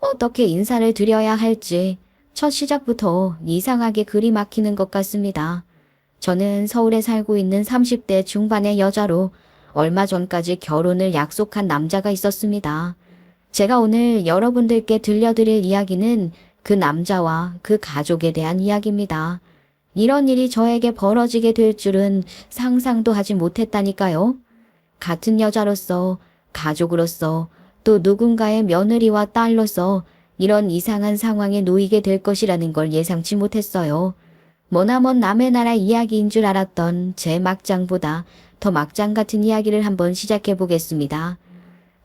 어떻게 인사를 드려야 할지 첫 시작부터 이상하게 글이 막히는 것 같습니다. 저는 서울에 살고 있는 30대 중반의 여자로 얼마 전까지 결혼을 약속한 남자가 있었습니다. 제가 오늘 여러분들께 들려드릴 이야기는 그 남자와 그 가족에 대한 이야기입니다. 이런 일이 저에게 벌어지게 될 줄은 상상도 하지 못했다니까요. 같은 여자로서, 가족으로서, 또 누군가의 며느리와 딸로서 이런 이상한 상황에 놓이게 될 것이라는 걸 예상치 못했어요. 머나먼 남의 나라 이야기인 줄 알았던 제 막장보다 더 막장 같은 이야기를 한번 시작해 보겠습니다.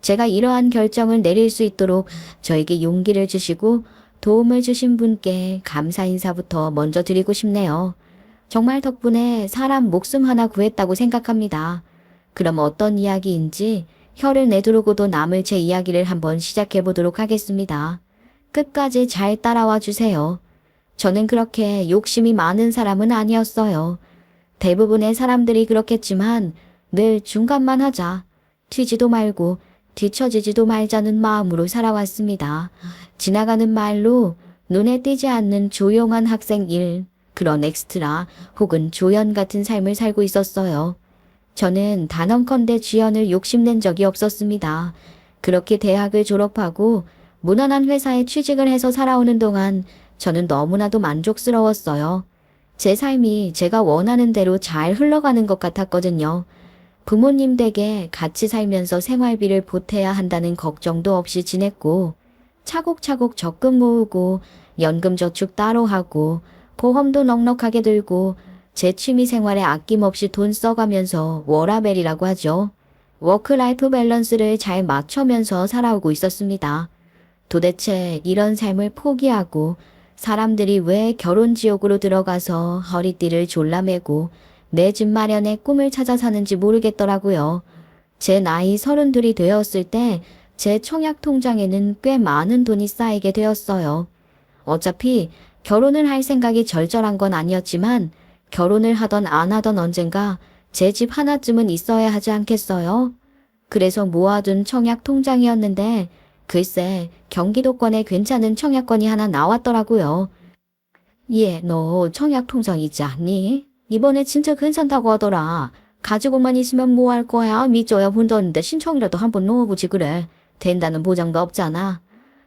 제가 이러한 결정을 내릴 수 있도록 저에게 용기를 주시고 도움을 주신 분께 감사 인사부터 먼저 드리고 싶네요. 정말 덕분에 사람 목숨 하나 구했다고 생각합니다. 그럼 어떤 이야기인지 혀를 내두르고도 남을 제 이야기를 한번 시작해 보도록 하겠습니다. 끝까지 잘 따라와 주세요. 저는 그렇게 욕심이 많은 사람은 아니었어요. 대부분의 사람들이 그렇겠지만 늘 중간만 하자. 튀지도 말고 뒤처지지도 말자는 마음으로 살아왔습니다. 지나가는 말로 눈에 띄지 않는 조용한 학생 일, 그런 엑스트라 혹은 조연 같은 삶을 살고 있었어요. 저는 단언컨대 지연을 욕심낸 적이 없었습니다. 그렇게 대학을 졸업하고 무난한 회사에 취직을 해서 살아오는 동안 저는 너무나도 만족스러웠어요. 제 삶이 제가 원하는 대로 잘 흘러가는 것 같았거든요. 부모님 댁에 같이 살면서 생활비를 보태야 한다는 걱정도 없이 지냈고, 차곡차곡 적금 모으고, 연금 저축 따로 하고, 보험도 넉넉하게 들고, 제 취미 생활에 아낌없이 돈 써가면서 워라밸이라고 하죠. 워크라이프 밸런스를 잘 맞춰면서 살아오고 있었습니다. 도대체 이런 삶을 포기하고 사람들이 왜 결혼 지옥으로 들어가서 허리띠를 졸라매고 내 집 마련의 꿈을 찾아 사는지 모르겠더라고요. 제 나이 32이 되었을 때 제 청약 통장에는 꽤 많은 돈이 쌓이게 되었어요. 어차피 결혼을 할 생각이 절절한 건 아니었지만 결혼을 하던 안 하던 언젠가 제 집 하나쯤은 있어야 하지 않겠어요? 그래서 모아둔 청약 통장이었는데 글쎄 경기도권에 괜찮은 청약권이 하나 나왔더라고요. 예, 너 청약 통장 있지 않니? 이번에 진짜 괜찮다고 하더라. 가지고만 있으면 뭐 할 거야? 믿져야 본다는데 신청이라도 한번 넣어보지 그래. 된다는 보장도 없잖아.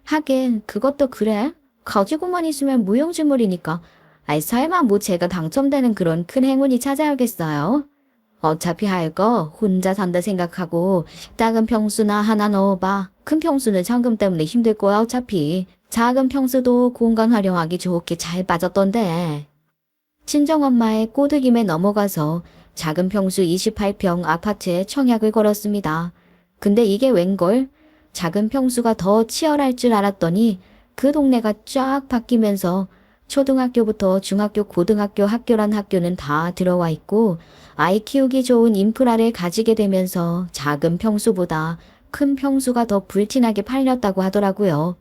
하긴 그것도 그래. 가지고만 있으면 무용지물이니까. 아이 설마 뭐 제가 당첨되는 그런 큰 행운이 찾아오겠어요? 어차피 할 거 혼자 산다 생각하고 작은 평수나 하나 넣어봐. 큰 평수는 잔금 때문에 힘들 거야 어차피. 작은 평수도 공간 활용하기 좋게 잘 빠졌던데. 친정엄마의 꼬드김에 넘어가서 작은 평수 28평 아파트에 청약을 걸었습니다. 근데 이게 웬걸? 작은 평수가 더 치열할 줄 알았더니 그 동네가 쫙 바뀌면서 초등학교부터 중학교, 고등학교, 학교란 학교는 다 들어와 있고 아이 키우기 좋은 인프라를 가지게 되면서 작은 평수보다 큰 평수가 더 불티나게 팔렸다고 하더라고요.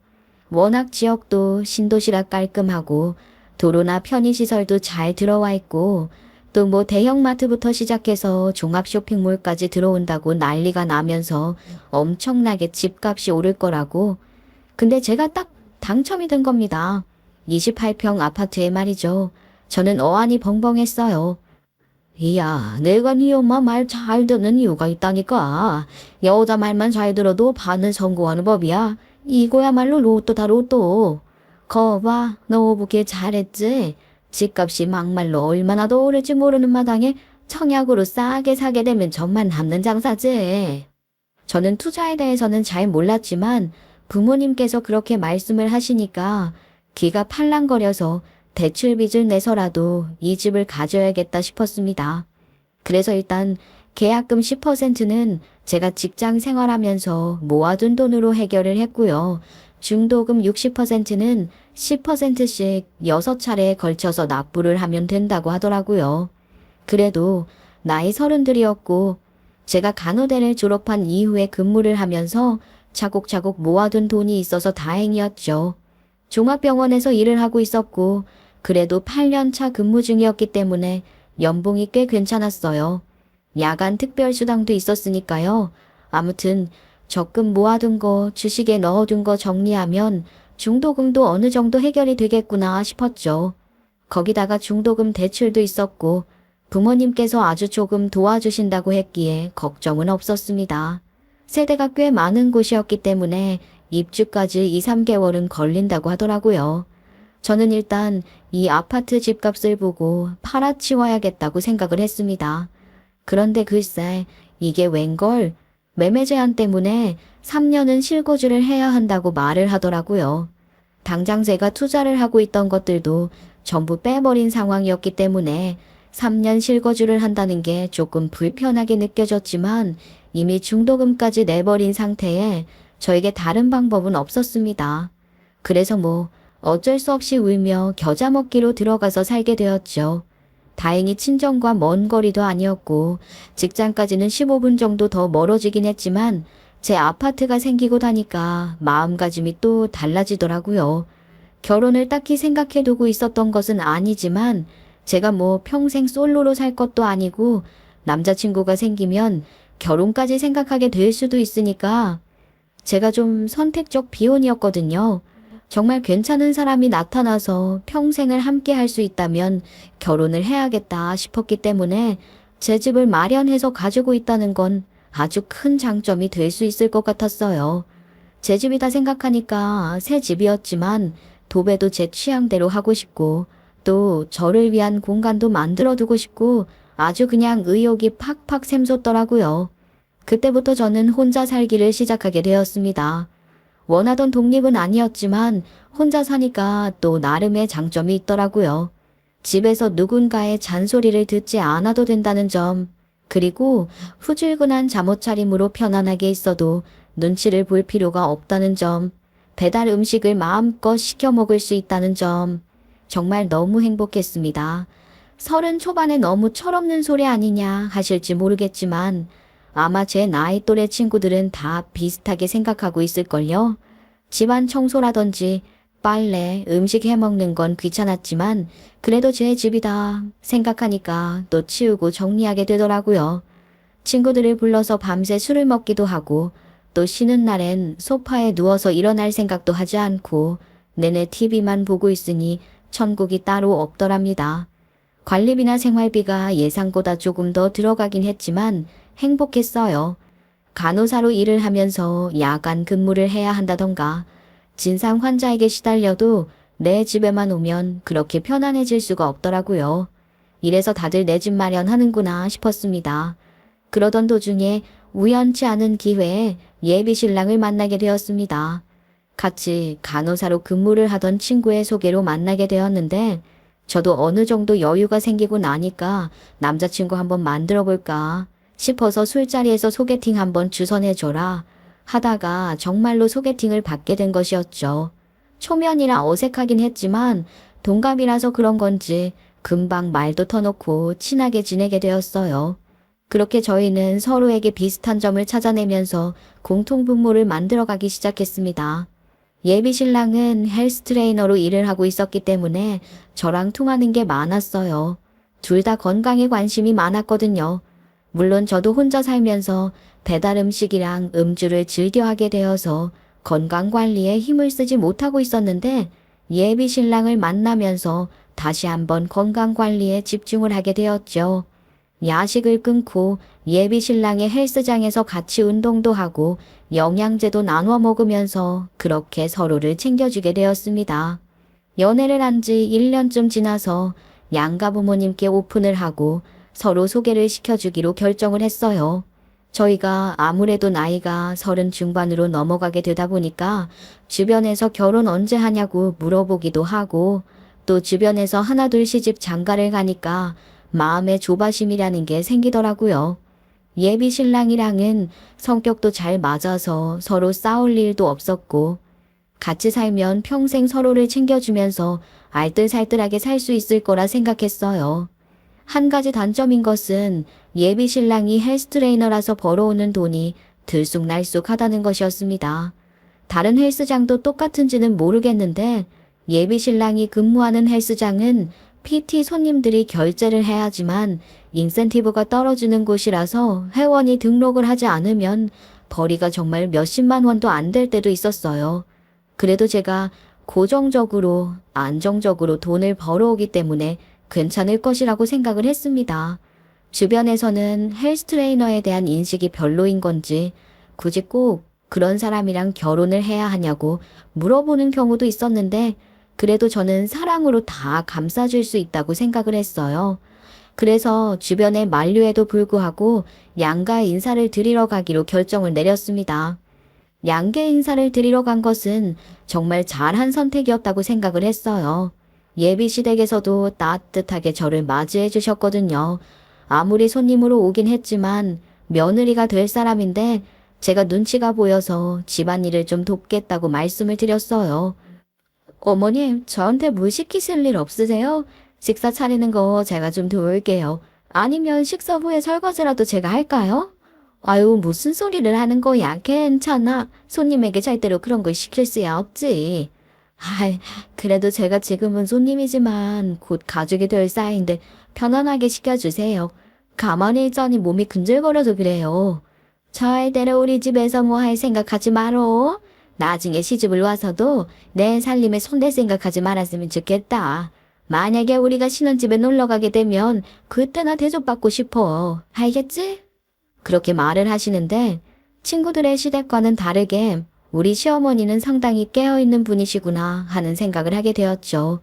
워낙 지역도 신도시라 깔끔하고 도로나 편의시설도 잘 들어와 있고 또 뭐 대형마트부터 시작해서 종합쇼핑몰까지 들어온다고 난리가 나면서 엄청나게 집값이 오를 거라고. 근데 제가 딱 당첨이 된 겁니다. 28평 아파트에 말이죠. 저는 어안이 벙벙했어요. 이야, 내가 네 엄마 말 잘 듣는 이유가 있다니까. 여자 말만 잘 들어도 반은 성공하는 법이야. 이거야말로 로또다 로또. 거봐, 너 보길 잘했지? 집값이 막말로 얼마나 더 오를지 모르는 마당에 청약으로 싸게 사게 되면 전만 남는 장사지. 저는 투자에 대해서는 잘 몰랐지만 부모님께서 그렇게 말씀을 하시니까 귀가 팔랑거려서 대출빚을 내서라도 이 집을 가져야겠다 싶었습니다. 그래서 일단 계약금 10%는 제가 직장 생활하면서 모아둔 돈으로 해결을 했고요. 중도금 60%는 10%씩 6차례에 걸쳐서 납부를 하면 된다고 하더라고요. 그래도 나이 32이었고 제가 간호대를 졸업한 이후에 근무를 하면서 차곡차곡 모아둔 돈이 있어서 다행이었죠. 종합병원에서 일을 하고 있었고 그래도 8년차 근무 중이었기 때문에 연봉이 꽤 괜찮았어요. 야간 특별수당도 있었으니까요. 아무튼 적금 모아둔 거, 주식에 넣어둔 거 정리하면 중도금도 어느 정도 해결이 되겠구나 싶었죠. 거기다가 중도금 대출도 있었고 부모님께서 아주 조금 도와주신다고 했기에 걱정은 없었습니다. 세대가 꽤 많은 곳이었기 때문에 입주까지 2, 3개월은 걸린다고 하더라고요. 저는 일단 이 아파트 집값을 보고 팔아치워야겠다고 생각을 했습니다. 그런데 글쎄 이게 웬걸 매매 제한 때문에 3년은 실거주를 해야 한다고 말을 하더라고요. 당장 제가 투자를 하고 있던 것들도 전부 빼버린 상황이었기 때문에 3년 실거주를 한다는 게 조금 불편하게 느껴졌지만 이미 중도금까지 내버린 상태에 저에게 다른 방법은 없었습니다. 그래서 뭐 어쩔 수 없이 울며 겨자 먹기로 들어가서 살게 되었죠. 다행히 친정과 먼 거리도 아니었고 직장까지는 15분 정도 더 멀어지긴 했지만 제 아파트가 생기고 나니까 마음가짐이 또 달라지더라고요. 결혼을 딱히 생각해두고 있었던 것은 아니지만 제가 뭐 평생 솔로로 살 것도 아니고 남자친구가 생기면 결혼까지 생각하게 될 수도 있으니까 제가 좀 선택적 비혼이었거든요. 정말 괜찮은 사람이 나타나서 평생을 함께 할 수 있다면 결혼을 해야겠다 싶었기 때문에 제 집을 마련해서 가지고 있다는 건 아주 큰 장점이 될 수 있을 것 같았어요. 제 집이다 생각하니까 새 집이었지만 도배도 제 취향대로 하고 싶고 또 저를 위한 공간도 만들어 두고 싶고 아주 그냥 의욕이 팍팍 샘솟더라고요. 그때부터 저는 혼자 살기를 시작하게 되었습니다. 원하던 독립은 아니었지만 혼자 사니까 또 나름의 장점이 있더라고요. 집에서 누군가의 잔소리를 듣지 않아도 된다는 점, 그리고 후줄근한 잠옷 차림으로 편안하게 있어도 눈치를 볼 필요가 없다는 점, 배달 음식을 마음껏 시켜 먹을 수 있다는 점, 정말 너무 행복했습니다. 30 초반에 너무 철없는 소리 아니냐 하실지 모르겠지만 아마 제 나이 또래 친구들은 다 비슷하게 생각하고 있을걸요. 집안 청소라든지 빨래, 음식 해먹는 건 귀찮았지만 그래도 제 집이다 생각하니까 또 치우고 정리하게 되더라고요. 친구들을 불러서 밤새 술을 먹기도 하고 또 쉬는 날엔 소파에 누워서 일어날 생각도 하지 않고 내내 TV만 보고 있으니 천국이 따로 없더랍니다. 관리비나 생활비가 예상보다 조금 더 들어가긴 했지만 행복했어요. 간호사로 일을 하면서 야간 근무를 해야 한다던가 진상 환자에게 시달려도 내 집에만 오면 그렇게 편안해질 수가 없더라고요. 이래서 다들 내 집 마련하는구나 싶었습니다. 그러던 도중에 우연치 않은 기회에 예비 신랑을 만나게 되었습니다. 같이 간호사로 근무를 하던 친구의 소개로 만나게 되었는데 저도 어느 정도 여유가 생기고 나니까 남자친구 한번 만들어 볼까 싶어서 술자리에서 소개팅 한번 주선해줘라 하다가 정말로 소개팅을 받게 된 것이었죠. 초면이라 어색하긴 했지만 동갑이라서 그런 건지 금방 말도 터놓고 친하게 지내게 되었어요. 그렇게 저희는 서로에게 비슷한 점을 찾아내면서 공통분모를 만들어가기 시작했습니다. 예비 신랑은 헬스 트레이너로 일을 하고 있었기 때문에 저랑 통하는 게 많았어요. 둘 다 건강에 관심이 많았거든요. 물론 저도 혼자 살면서 배달 음식이랑 음주를 즐겨 하게 되어서 건강관리에 힘을 쓰지 못하고 있었는데 예비 신랑을 만나면서 다시 한번 건강관리에 집중을 하게 되었죠. 야식을 끊고 예비 신랑의 헬스장에서 같이 운동도 하고 영양제도 나눠 먹으면서 그렇게 서로를 챙겨주게 되었습니다. 연애를 한 지 1년쯤 지나서 양가 부모님께 오픈을 하고 서로 소개를 시켜주기로 결정을 했어요. 저희가 아무래도 나이가 30 중반으로 넘어가게 되다 보니까 주변에서 결혼 언제 하냐고 물어보기도 하고 또 주변에서 하나둘 시집 장가를 가니까 마음의 조바심이라는 게 생기더라고요. 예비 신랑이랑은 성격도 잘 맞아서 서로 싸울 일도 없었고 같이 살면 평생 서로를 챙겨주면서 알뜰살뜰하게 살 수 있을 거라 생각했어요. 한 가지 단점인 것은 예비 신랑이 헬스 트레이너라서 벌어오는 돈이 들쑥날쑥하다는 것이었습니다. 다른 헬스장도 똑같은지는 모르겠는데 예비 신랑이 근무하는 헬스장은 PT 손님들이 결제를 해야지만 인센티브가 떨어지는 곳이라서 회원이 등록을 하지 않으면 벌이가 정말 몇십만 원도 안 될 때도 있었어요. 그래도 제가 고정적으로, 안정적으로 돈을 벌어오기 때문에 괜찮을 것이라고 생각을 했습니다. 주변에서는 헬스 트레이너에 대한 인식이 별로인 건지 굳이 꼭 그런 사람이랑 결혼을 해야 하냐고 물어보는 경우도 있었는데 그래도 저는 사랑으로 다 감싸줄 수 있다고 생각을 했어요. 그래서 주변의 만류에도 불구하고 양가 인사를 드리러 가기로 결정을 내렸습니다. 양계 인사를 드리러 간 것은 정말 잘한 선택이었다고 생각을 했어요. 예비 시댁에서도 따뜻하게 저를 맞이해 주셨거든요. 아무리 손님으로 오긴 했지만 며느리가 될 사람인데 제가 눈치가 보여서 집안일을 좀 돕겠다고 말씀을 드렸어요. 어머님, 저한테 물 시키실 일 없으세요? 식사 차리는 거 제가 좀 도울게요. 아니면 식사 후에 설거지라도 제가 할까요? 아유, 무슨 소리를 하는 거야. 괜찮아. 손님에게 절대로 그런 걸 시킬 수야 없지. 아이, 그래도 제가 지금은 손님이지만 곧 가족이 될 사이인데 편안하게 시켜주세요. 가만히 있자니 몸이 근질거려서 그래요. 절대로 우리 집에서 뭐 할 생각하지 말어. 나중에 시집을 와서도 내 살림에 손댈 생각하지 말았으면 좋겠다. 만약에 우리가 신혼집에 놀러 가게 되면 그때나 대접받고 싶어. 알겠지? 그렇게 말을 하시는데 친구들의 시댁과는 다르게 우리 시어머니는 상당히 깨어있는 분이시구나 하는 생각을 하게 되었죠.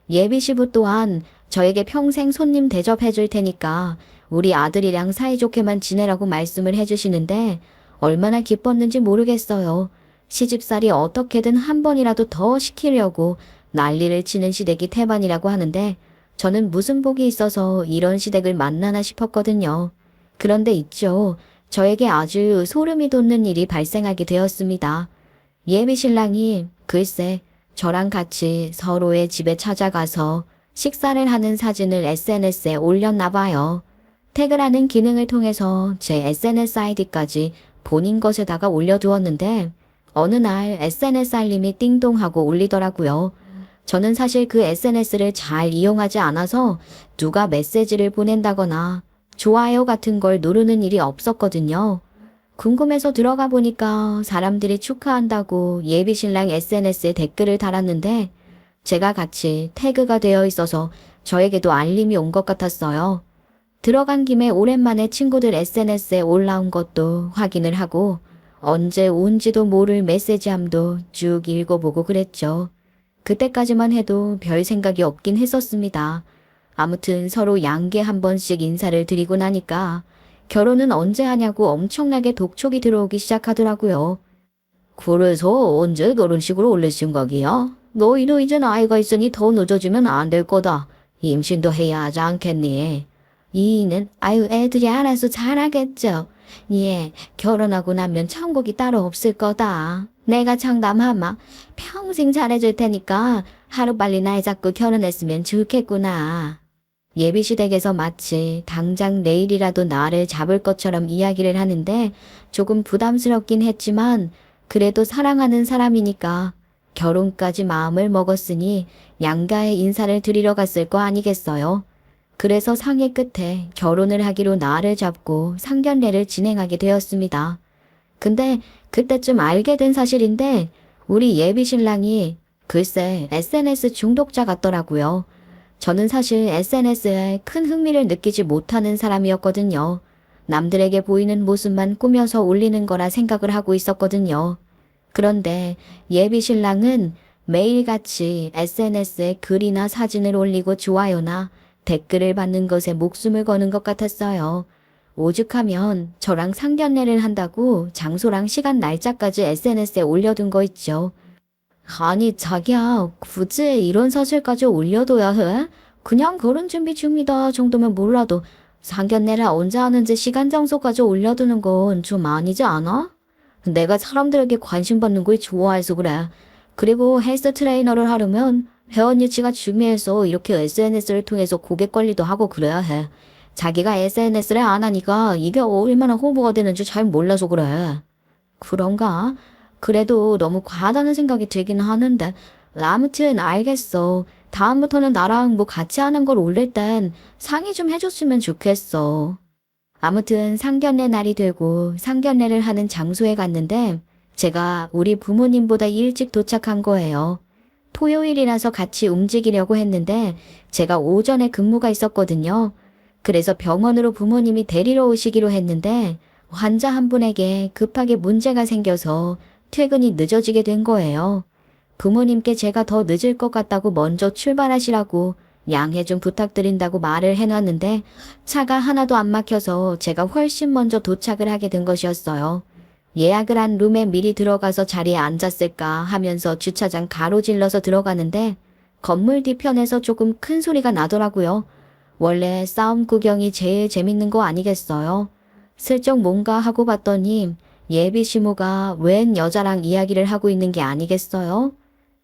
예비 시부 또한 저에게 평생 손님 대접해 줄 테니까 우리 아들이랑 사이좋게만 지내라고 말씀을 해주시는데 얼마나 기뻤는지 모르겠어요. 시집살이 어떻게든 한 번이라도 더 시키려고 난리를 치는 시댁이 태반이라고 하는데 저는 무슨 복이 있어서 이런 시댁을 만나나 싶었거든요. 그런데 있죠. 저에게 아주 소름이 돋는 일이 발생하게 되었습니다. 예비 신랑이 글쎄 저랑 같이 서로의 집에 찾아가서 식사를 하는 사진을 SNS에 올렸나 봐요. 태그라는 기능을 통해서 제 SNS 아이디까지 본인 것에다가 올려두었는데 어느 날 SNS 알림이 띵동하고 울리더라고요. 저는 사실 그 SNS를 잘 이용하지 않아서 누가 메시지를 보낸다거나 좋아요 같은 걸 누르는 일이 없었거든요. 궁금해서 들어가 보니까 사람들이 축하한다고 예비 신랑 SNS에 댓글을 달았는데 제가 같이 태그가 되어 있어서 저에게도 알림이 온 것 같았어요. 들어간 김에 오랜만에 친구들 SNS에 올라온 것도 확인을 하고 언제 온지도 모를 메시지함도 쭉 읽어보고 그랬죠. 그때까지만 해도 별 생각이 없긴 했었습니다. 아무튼 서로 양계 한 번씩 인사를 드리고 나니까 결혼은 언제 하냐고 엄청나게 독촉이 들어오기 시작하더라고요. 그래서 언제 결혼식으로 올리신 거기요? 너희도 이제 나이가 있으니 더 늦어지면 안 될 거다. 임신도 해야 하지 않겠니? 이는 아유 애들이 알아서 잘하겠죠. 예, 결혼하고 나면 천국이 따로 없을 거다. 내가 장담하마 평생 잘해줄 테니까 하루빨리 날 잡고 결혼했으면 좋겠구나. 예비시댁에서 마치 당장 내일이라도 나를 잡을 것처럼 이야기를 하는데 조금 부담스럽긴 했지만 그래도 사랑하는 사람이니까 결혼까지 마음을 먹었으니 양가의 인사를 드리러 갔을 거 아니겠어요. 그래서 상의 끝에 결혼을 하기로 날을 잡고 상견례를 진행하게 되었습니다. 근데 그때쯤 알게 된 사실인데 우리 예비 신랑이 글쎄 SNS 중독자 같더라고요. 저는 사실 SNS에 큰 흥미를 느끼지 못하는 사람이었거든요. 남들에게 보이는 모습만 꾸며서 올리는 거라 생각을 하고 있었거든요. 그런데 예비 신랑은 매일같이 SNS에 글이나 사진을 올리고 좋아요나 댓글을 받는 것에 목숨을 거는 것 같았어요. 오죽하면 저랑 상견례를 한다고 장소랑 시간 날짜까지 SNS에 올려둔 거 있죠. 아니 자기야 굳이 이런 사실까지 올려둬야 해? 그냥 결혼 준비 중이다 정도면 몰라도 상견례를 언제 하는지 시간 장소까지 올려두는 건 좀 아니지 않아? 내가 사람들에게 관심 받는 걸 좋아해서 그래. 그리고 헬스 트레이너를 하려면 회원 유치가 중요해서 이렇게 SNS를 통해서 고객 관리도 하고 그래야 해. 자기가 SNS를 안 하니까 이게 얼마나 홍보가 되는지 잘 몰라서 그래. 그런가? 그래도 너무 과하다는 생각이 들긴 하는데 아무튼 알겠어. 다음부터는 나랑 뭐 같이 하는 걸 올릴 땐 상의 좀 해줬으면 좋겠어. 아무튼 상견례 날이 되고 상견례를 하는 장소에 갔는데 제가 우리 부모님보다 일찍 도착한 거예요. 토요일이라서 같이 움직이려고 했는데 제가 오전에 근무가 있었거든요. 그래서 병원으로 부모님이 데리러 오시기로 했는데 환자 한 분에게 급하게 문제가 생겨서 퇴근이 늦어지게 된 거예요. 부모님께 제가 더 늦을 것 같다고 먼저 출발하시라고 양해 좀 부탁드린다고 말을 해놨는데 차가 하나도 안 막혀서 제가 훨씬 먼저 도착을 하게 된 것이었어요. 예약을 한 룸에 미리 들어가서 자리에 앉았을까 하면서 주차장 가로질러서 들어가는데 건물 뒤편에서 조금 큰 소리가 나더라고요. 원래 싸움 구경이 제일 재밌는 거 아니겠어요? 슬쩍 뭔가 하고 봤더니 예비 시모가 웬 여자랑 이야기를 하고 있는 게 아니겠어요?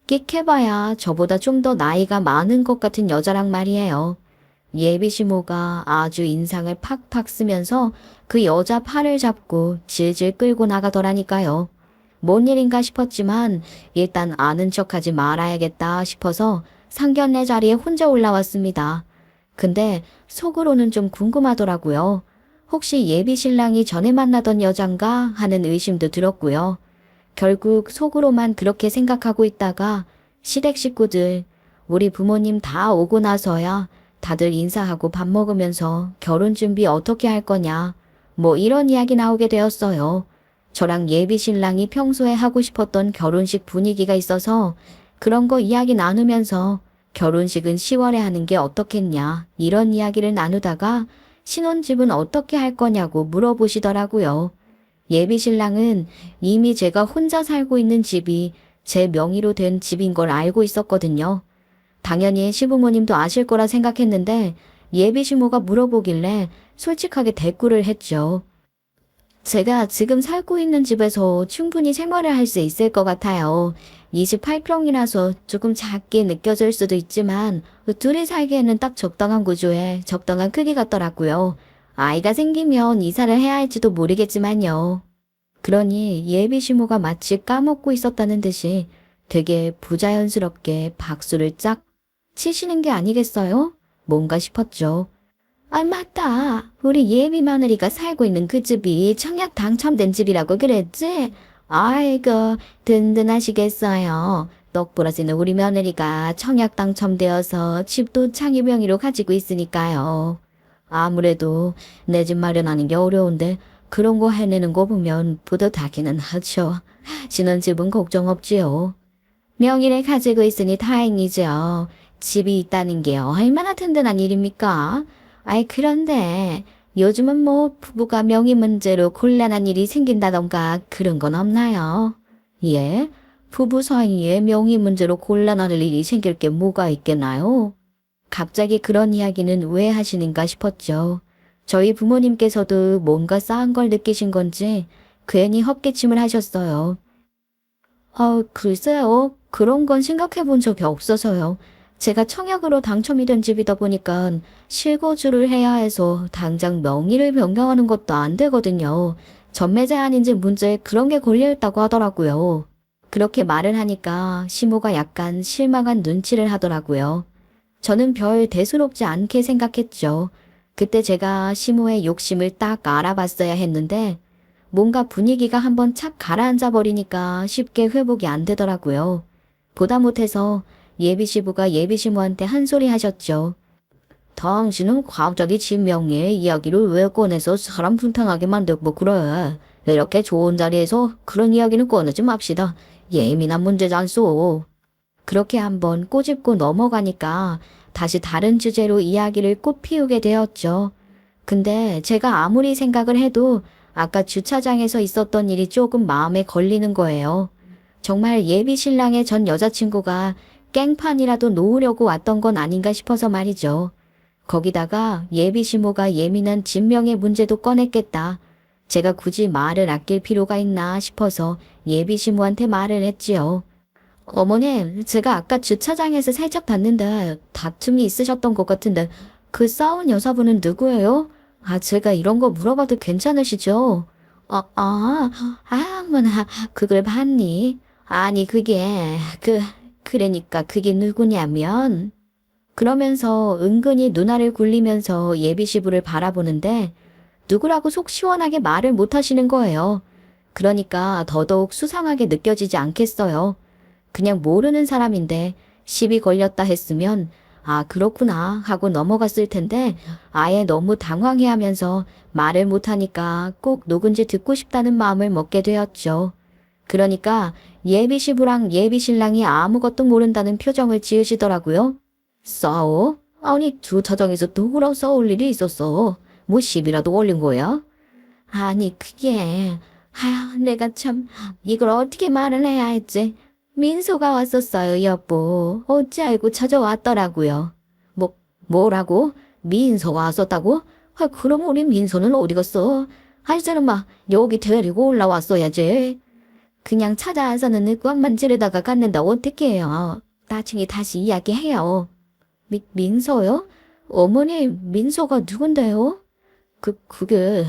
끽해봐야 저보다 좀 더 나이가 많은 것 같은 여자랑 말이에요. 예비 시모가 아주 인상을 팍팍 쓰면서 그 여자 팔을 잡고 질질 끌고 나가더라니까요. 뭔 일인가 싶었지만 일단 아는 척하지 말아야겠다 싶어서 상견례 자리에 혼자 올라왔습니다. 근데 속으로는 좀 궁금하더라고요. 혹시 예비 신랑이 전에 만나던 여잔가 하는 의심도 들었고요. 결국 속으로만 그렇게 생각하고 있다가 시댁 식구들, 우리 부모님 다 오고 나서야 다들 인사하고 밥 먹으면서 결혼 준비 어떻게 할 거냐, 뭐 이런 이야기 나오게 되었어요. 저랑 예비 신랑이 평소에 하고 싶었던 결혼식 분위기가 있어서 그런 거 이야기 나누면서 결혼식은 10월에 하는 게 어떻겠냐 이런 이야기를 나누다가 신혼집은 어떻게 할 거냐고 물어보시더라고요. 예비 신랑은 이미 제가 혼자 살고 있는 집이 제 명의로 된 집인 걸 알고 있었거든요. 당연히 시부모님도 아실 거라 생각했는데 예비 시모가 물어보길래 솔직하게 대꾸를 했죠. 제가 지금 살고 있는 집에서 충분히 생활을 할 수 있을 것 같아요. 28평이라서 조금 작게 느껴질 수도 있지만 둘이 살기에는 딱 적당한 구조에 적당한 크기 같더라고요. 아이가 생기면 이사를 해야 할지도 모르겠지만요. 그러니 예비 시모가 마치 까먹고 있었다는 듯이 되게 부자연스럽게 박수를 짝 치시는 게 아니겠어요? 뭔가 싶었죠. 아, 맞다. 우리 예비 며느리가 살고 있는 그 집이 청약 당첨된 집이라고 그랬지? 아이고, 든든하시겠어요. 똑부러지는 우리 며느리가 청약 당첨되어서 집도 자기 명의로 가지고 있으니까요. 아무래도 내 집 마련하는 게 어려운데 그런 거 해내는 거 보면 뿌듯하기는 하죠. 신혼집은 걱정 없지요. 명의를 가지고 있으니 다행이죠. 집이 있다는 게 얼마나 든든한 일입니까? 아이, 그런데 요즘은 뭐 부부가 명의 문제로 곤란한 일이 생긴다던가 그런 건 없나요? 예? 부부 사이에 명의 문제로 곤란할 일이 생길 게 뭐가 있겠나요? 갑자기 그런 이야기는 왜 하시는가 싶었죠. 저희 부모님께서도 뭔가 싸한 걸 느끼신 건지 괜히 헛기침을 하셨어요. 글쎄요. 그런 건 생각해 본 적이 없어서요. 제가 청약으로 당첨이 된 집이다 보니까 실거주를 해야 해서 당장 명의를 변경하는 것도 안 되거든요. 전매제 아닌지 문제에 그런 게 걸려있다고 하더라고요. 그렇게 말을 하니까 시모가 약간 실망한 눈치를 하더라고요. 저는 별 대수롭지 않게 생각했죠. 그때 제가 시모의 욕심을 딱 알아봤어야 했는데 뭔가 분위기가 한번 착 가라앉아 버리니까 쉽게 회복이 안 되더라고요. 보다 못해서 예비시부가 예비시모한테 한 소리 하셨죠. 당신은 갑자기 집 명의의 이야기를 왜 꺼내서 사람 분탕하게 만들고 그래. 이렇게 좋은 자리에서 그런 이야기는 꺼내지 맙시다. 예민한 문제잖소. 그렇게 한번 꼬집고 넘어가니까 다시 다른 주제로 이야기를 꽃 피우게 되었죠. 근데 제가 아무리 생각을 해도 아까 주차장에서 있었던 일이 조금 마음에 걸리는 거예요. 정말 예비 신랑의 전 여자친구가 깽판이라도 놓으려고 왔던 건 아닌가 싶어서 말이죠. 거기다가 예비 시모가 예민한 진명의 문제도 꺼냈겠다. 제가 굳이 말을 아낄 필요가 있나 싶어서 예비 시모한테 말을 했지요. 어머님, 제가 아까 주차장에서 살짝 봤는데 다툼이 있으셨던 것 같은데 그 싸운 여자분은 누구예요? 제가 이런 거 물어봐도 괜찮으시죠? 뭐나 그걸 봤니? 아니 그러니까 그게 누구냐면 그러면서 은근히 누나를 굴리면서 예비 시부를 바라보는데 누구라고 속 시원하게 말을 못 하시는 거예요. 그러니까 더더욱 수상하게 느껴지지 않겠어요. 그냥 모르는 사람인데 시비 걸렸다 했으면 아, 그렇구나 하고 넘어갔을 텐데 아예 너무 당황해하면서 말을 못하니까 꼭 누군지 듣고 싶다는 마음을 먹게 되었죠. 그러니까 예비시부랑 예비신랑이 아무것도 모른다는 표정을 지으시더라고요. 싸워? 아니, 주차장에서 누구랑 싸울 일이 있었어? 뭐 시비라도 올린 거야? 아니, 그게... 아휴, 내가 참 이걸 어떻게 말을 해야 했지? 민소가 왔었어요, 여보. 어찌 알고 찾아왔더라고요. 뭐라고? 민소가 왔었다고? 아, 그럼 우리 민소는 어디 갔어? 할자는 막 여기 데리고 올라왔어야지. 그냥 찾아와서는 늑왕만 지르다가 갔는데 어떻게 해요? 나중에 다시 이야기해요. 민서요? 어머니, 민서가 누군데요? 그게,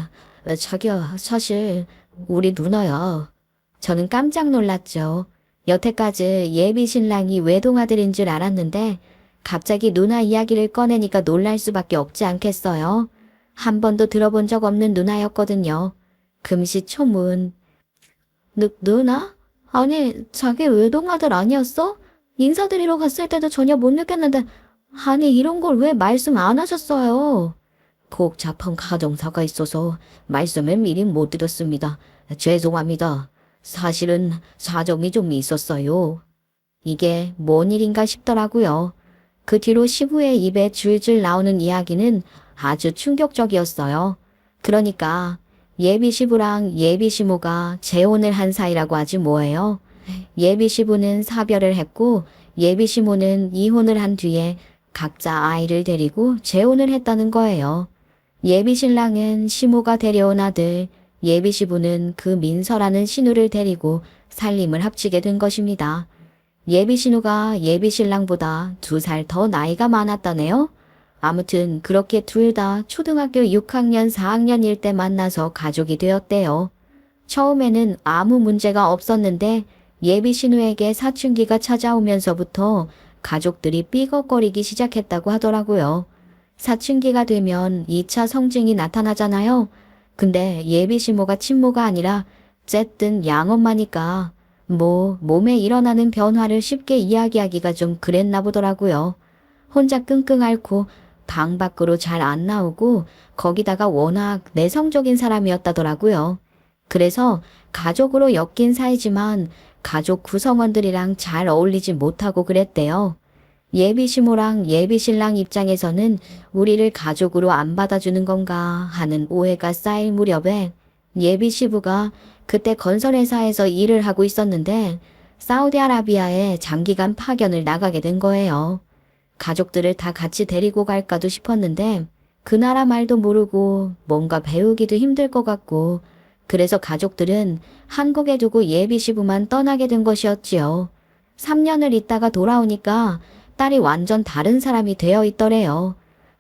자기야, 사실, 우리 누나야. 저는 깜짝 놀랐죠. 여태까지 예비 신랑이 외동아들인 줄 알았는데, 갑자기 누나 이야기를 꺼내니까 놀랄 수밖에 없지 않겠어요. 한 번도 들어본 적 없는 누나였거든요. 금시초문. 누나? 아니, 자기 외동아들 아니었어? 인사드리러 갔을 때도 전혀 못 느꼈는데, 아니, 이런 걸 왜 말씀 안 하셨어요? 복잡한 가정사가 있어서 말씀을 미리 못 드렸습니다. 죄송합니다. 사실은 사정이 좀 있었어요. 이게 뭔 일인가 싶더라고요. 그 뒤로 시부의 입에 줄줄 나오는 이야기는 아주 충격적이었어요. 그러니까 예비시부랑 예비시모가 재혼을 한 사이라고 하지 뭐예요. 예비시부는 사별을 했고 예비시모는 이혼을 한 뒤에 각자 아이를 데리고 재혼을 했다는 거예요. 예비신랑은 시모가 데려온 아들, 예비시부는 그 민서라는 신우를 데리고 살림을 합치게 된 것입니다. 예비신우가 예비신랑보다 2살 더 나이가 많았다네요. 아무튼 그렇게 둘 다 초등학교 6학년 4학년일 때 만나서 가족이 되었대요. 처음에는 아무 문제가 없었는데 예비신우에게 사춘기가 찾아오면서부터 가족들이 삐걱거리기 시작했다고 하더라고요. 사춘기가 되면 2차 성징이 나타나잖아요. 근데 예비시모가 친모가 아니라 어쨌든 양엄마니까 몸에 일어나는 변화를 쉽게 이야기하기가 좀 그랬나 보더라고요. 혼자 끙끙 앓고 방 밖으로 잘 안 나오고 거기다가 워낙 내성적인 사람이었다더라고요. 그래서 가족으로 엮인 사이지만 가족 구성원들이랑 잘 어울리지 못하고 그랬대요. 예비시모랑 예비신랑 입장에서는 우리를 가족으로 안 받아주는 건가 하는 오해가 쌓일 무렵에 예비시부가 그때 건설회사에서 일을 하고 있었는데 사우디아라비아에 장기간 파견을 나가게 된 거예요. 가족들을 다 같이 데리고 갈까도 싶었는데 그 나라 말도 모르고 뭔가 배우기도 힘들 것 같고 그래서 가족들은 한국에 두고 예비시부만 떠나게 된 것이었지요. 3년을 있다가 돌아오니까 딸이 완전 다른 사람이 되어 있더래요.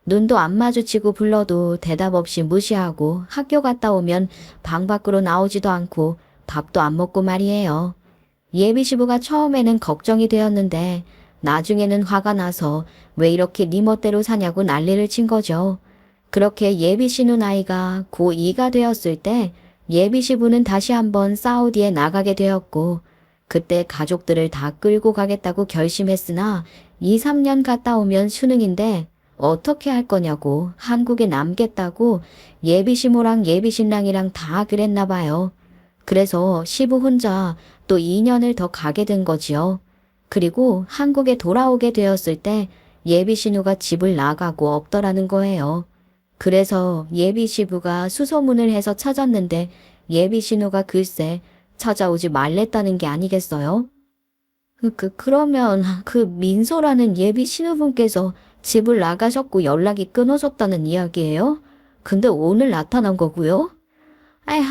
눈도 안 마주치고 불러도 대답 없이 무시하고 학교 갔다 오면 방 밖으로 나오지도 않고 밥도 안 먹고 말이에요. 예비시부가 처음에는 걱정이 되었는데 나중에는 화가 나서 왜 이렇게 네 멋대로 사냐고 난리를 친 거죠. 그렇게 예비신우 나이가 고2가 되었을 때 예비시부는 다시 한번 사우디에 나가게 되었고 그때 가족들을 다 끌고 가겠다고 결심했으나 2, 3년 갔다 오면 수능인데 어떻게 할 거냐고 한국에 남겠다고 예비시모랑 예비신랑이랑 다 그랬나 봐요. 그래서 시부 혼자 또 2년을 더 가게 된 거지요. 그리고 한국에 돌아오게 되었을 때 예비신우가 집을 나가고 없더라는 거예요. 그래서 예비시부가 수소문을 해서 찾았는데 예비신우가 글쎄 찾아오지 말랬다는 게 아니겠어요? 그러면 그 민소라는 예비 신우분께서 집을 나가셨고 연락이 끊어졌다는 이야기예요? 근데 오늘 나타난 거고요? 아휴,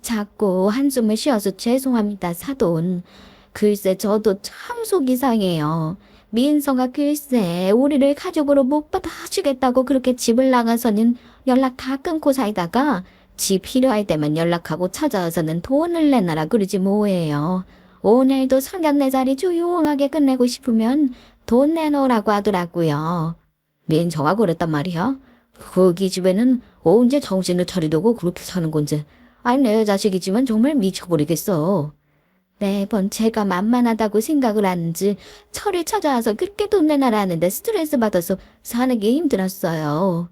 자꾸 한숨을 쉬어서 죄송합니다, 사돈. 글쎄 저도 참 속이 상해요. 민서가 글쎄 우리를 가족으로 못 받아주겠다고 그렇게 집을 나가서는 연락 다 끊고 살다가 집 필요할 때만 연락하고 찾아와서는 돈을 내놔라 그러지 뭐예요. 오늘도 상견례 자리 조용하게 끝내고 싶으면 돈 내놓으라고 하더라고요. 민서가 그랬단 말이야? 거기 집에는 언제 정신을 차리려고 그렇게 사는 건지. 아니, 내 자식이지만 정말 미쳐버리겠어. 매번 제가 만만하다고 생각을 하는지 저를 찾아와서 그렇게 돈 내놔라는데 스트레스 받아서 사는 게 힘들었어요.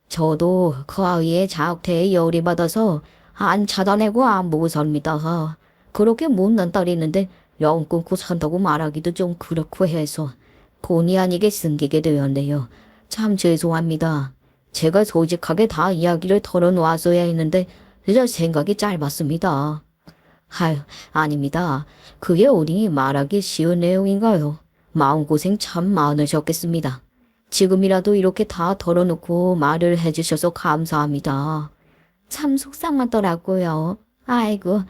저도 그 아이의 자학태에 열이 받아서 안 찾아내고 안 보고 삽니다. 그렇게 못난 딸이 있는데 영 끊고 산다고 말하기도 좀 그렇고 해서 본의 아니게 숨기게 되었네요. 참 죄송합니다. 제가 솔직하게 다 이야기를 털어놓았어야 했는데 저 생각이 짧았습니다. 아유, 아닙니다. 그게 어디 말하기 쉬운 내용인가요? 마음고생 참 많으셨겠습니다. 지금이라도 이렇게 다 털어놓고 말을 해주셔서 감사합니다. 참 속상하더라고요. 아이고,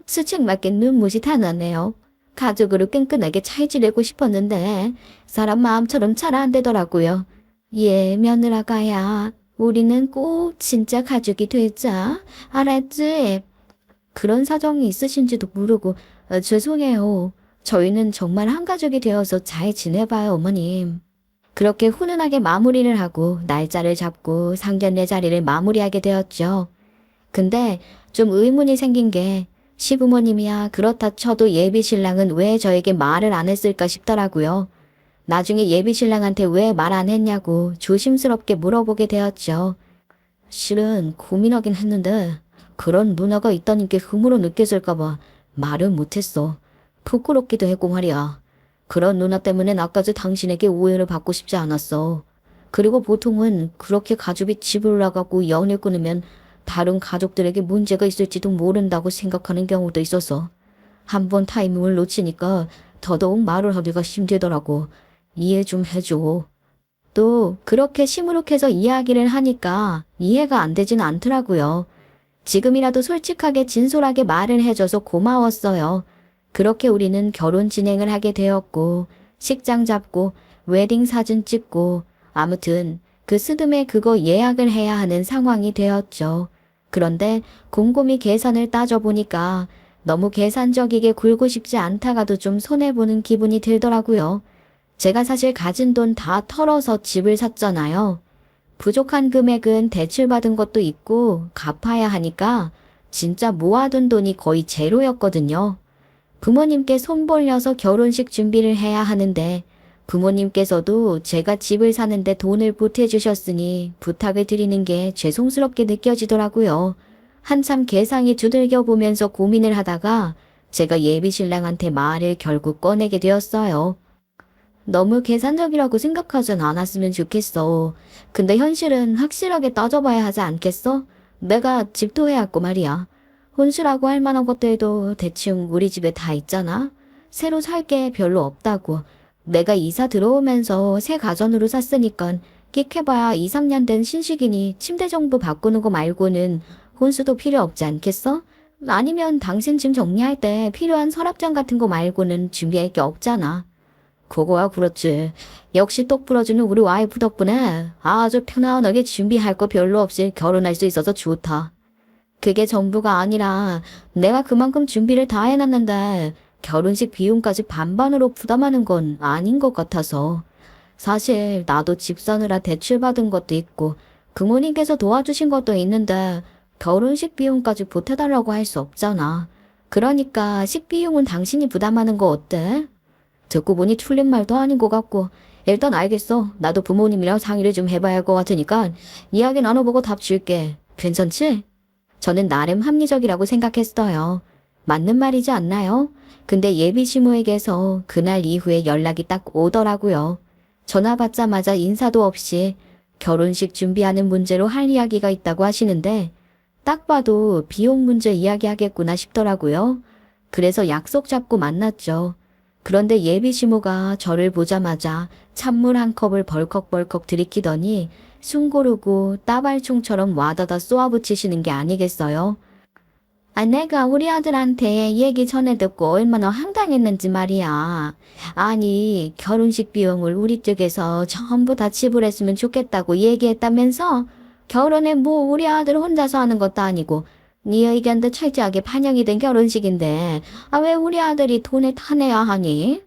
수책맞게 눈물이 다 나네요. 가족으로 끈끈하게 잘 지내고 싶었는데 사람 마음처럼 잘 안 되더라고요. 예, 며느라가야. 우리는 꼭 진짜 가족이 되자. 알았지? 그런 사정이 있으신지도 모르고 죄송해요. 저희는 정말 한 가족이 되어서 잘 지내봐요, 어머님. 그렇게 훈훈하게 마무리를 하고 날짜를 잡고 상견례 자리를 마무리하게 되었죠. 근데 좀 의문이 생긴 게 시부모님이야 그렇다 쳐도 예비 신랑은 왜 저에게 말을 안 했을까 싶더라고요. 나중에 예비 신랑한테 왜 말 안 했냐고 조심스럽게 물어보게 되었죠. 실은 고민하긴 했는데 그런 누나가 있다는 게 흠으로 느껴질까봐 말을 못했어. 부끄럽기도 했고 말이야. 그런 누나 때문에 나까지 당신에게 오해를 받고 싶지 않았어. 그리고 보통은 그렇게 가족이 집을 나가고 연을 끊으면 다른 가족들에게 문제가 있을지도 모른다고 생각하는 경우도 있어서 한번 타이밍을 놓치니까 더더욱 말을 하기가 힘들더라고. 이해 좀 해줘. 또 그렇게 시무룩해서 이야기를 하니까 이해가 안 되진 않더라고요. 지금이라도 솔직하게 진솔하게 말을 해줘서 고마웠어요. 그렇게 우리는 결혼 진행을 하게 되었고 식장 잡고 웨딩 사진 찍고 아무튼 그 스드메 그거 예약을 해야 하는 상황이 되었죠. 그런데 곰곰이 계산을 따져보니까 너무 계산적이게 굴고 싶지 않다가도 좀 손해보는 기분이 들더라고요. 제가 사실 가진 돈 다 털어서 집을 샀잖아요. 부족한 금액은 대출받은 것도 있고 갚아야 하니까 진짜 모아둔 돈이 거의 제로였거든요. 부모님께 손 벌려서 결혼식 준비를 해야 하는데 부모님께서도 제가 집을 사는데 돈을 보태주셨으니 부탁을 드리는 게 죄송스럽게 느껴지더라고요. 한참 계산이 두들겨 보면서 고민을 하다가 제가 예비 신랑한테 말을 결국 꺼내게 되었어요. 너무 계산적이라고 생각하진 않았으면 좋겠어. 근데 현실은 확실하게 따져봐야 하지 않겠어? 내가 집도 해야 했고 말이야. 혼수라고 할 만한 것들도 대충 우리 집에 다 있잖아. 새로 살 게 별로 없다고. 내가 이사 들어오면서 새 가전으로 샀으니까 끽해봐야 2, 3년 된 신식이니 침대 정도 바꾸는 거 말고는 혼수도 필요 없지 않겠어? 아니면 당신 짐 정리할 때 필요한 서랍장 같은 거 말고는 준비할 게 없잖아. 그거야 그렇지. 역시 똑 부러지는 우리 와이프 덕분에 아주 편안하게 준비할 거 별로 없이 결혼할 수 있어서 좋다. 그게 전부가 아니라 내가 그만큼 준비를 다 해놨는데 결혼식 비용까지 반반으로 부담하는 건 아닌 것 같아서. 사실 나도 집 사느라 대출받은 것도 있고 부모님께서 도와주신 것도 있는데 결혼식 비용까지 보태달라고 할 수 없잖아. 그러니까 식비용은 당신이 부담하는 거 어때? 듣고 보니 틀린 말도 아닌 것 같고 일단 알겠어. 나도 부모님이랑 상의를 좀 해봐야 할 것 같으니까 이야기 나눠보고 답 줄게. 괜찮지? 저는 나름 합리적이라고 생각했어요. 맞는 말이지 않나요? 근데 예비 시모에게서 그날 이후에 연락이 딱 오더라고요. 전화 받자마자 인사도 없이 결혼식 준비하는 문제로 할 이야기가 있다고 하시는데 딱 봐도 비용 문제 이야기하겠구나 싶더라고요. 그래서 약속 잡고 만났죠. 그런데 예비 시모가 저를 보자마자 찬물 한 컵을 벌컥벌컥 들이키더니 숨 고르고 따발총처럼 와다다 쏘아붙이시는 게 아니겠어요? 내가 우리 아들한테 얘기 전에 듣고 얼마나 황당했는지 말이야. 아니, 결혼식 비용을 우리 쪽에서 전부 다 지불했으면 좋겠다고 얘기했다면서? 결혼에 뭐 우리 아들 혼자서 하는 것도 아니고 네 의견도 철저하게 반영이 된 결혼식인데 왜 우리 아들이 돈을 다 내야 하니?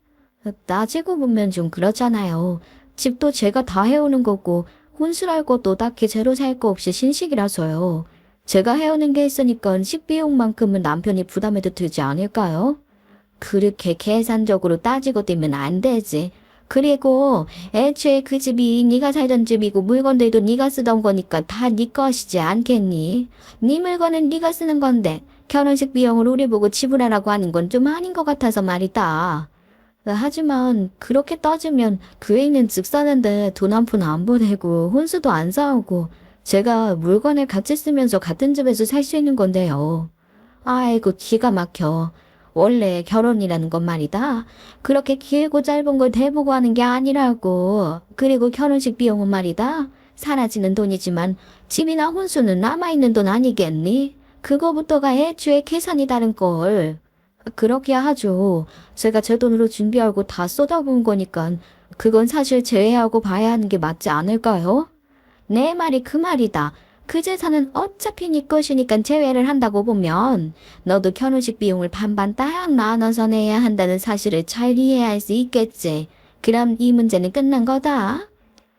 따지고 보면 좀 그렇잖아요. 집도 제가 다 해오는 거고 혼술할 것도 딱히 제로 살 거 없이 신식이라서요. 제가 해오는 게 있으니까 식비용만큼은 남편이 부담해도 되지 않을까요? 그렇게 계산적으로 따지고 뛰면 안 되지. 그리고 애초에 그 집이 네가 살던 집이고 물건들도 네가 쓰던 거니까 다 네 것이지 않겠니? 네 물건은 네가 쓰는 건데 결혼식 비용을 우리 보고 지불하라고 하는 건 좀 아닌 것 같아서 말이다. 하지만 그렇게 따지면 그 애는 집 사는데 돈 한 푼 안 보내고 혼수도 안 사오고 제가 물건을 같이 쓰면서 같은 집에서 살 수 있는 건데요. 아이고 기가 막혀. 원래 결혼이라는 건 말이다. 그렇게 길고 짧은 걸 대보고 하는 게 아니라고. 그리고 결혼식 비용은 말이다. 사라지는 돈이지만 집이나 혼수는 남아있는 돈 아니겠니? 그거부터가 애초에 계산이 다른 걸. 그렇게 하죠. 제가 제 돈으로 준비하고 다 쏟아부은 거니까 그건 사실 제외하고 봐야 하는 게 맞지 않을까요? 내 말이 그 말이다. 그 재산은 어차피 네 것이니까 제외를 한다고 보면 너도 결혼식 비용을 반반 딱 나눠서 내야 한다는 사실을 잘 이해할 수 있겠지. 그럼 이 문제는 끝난 거다.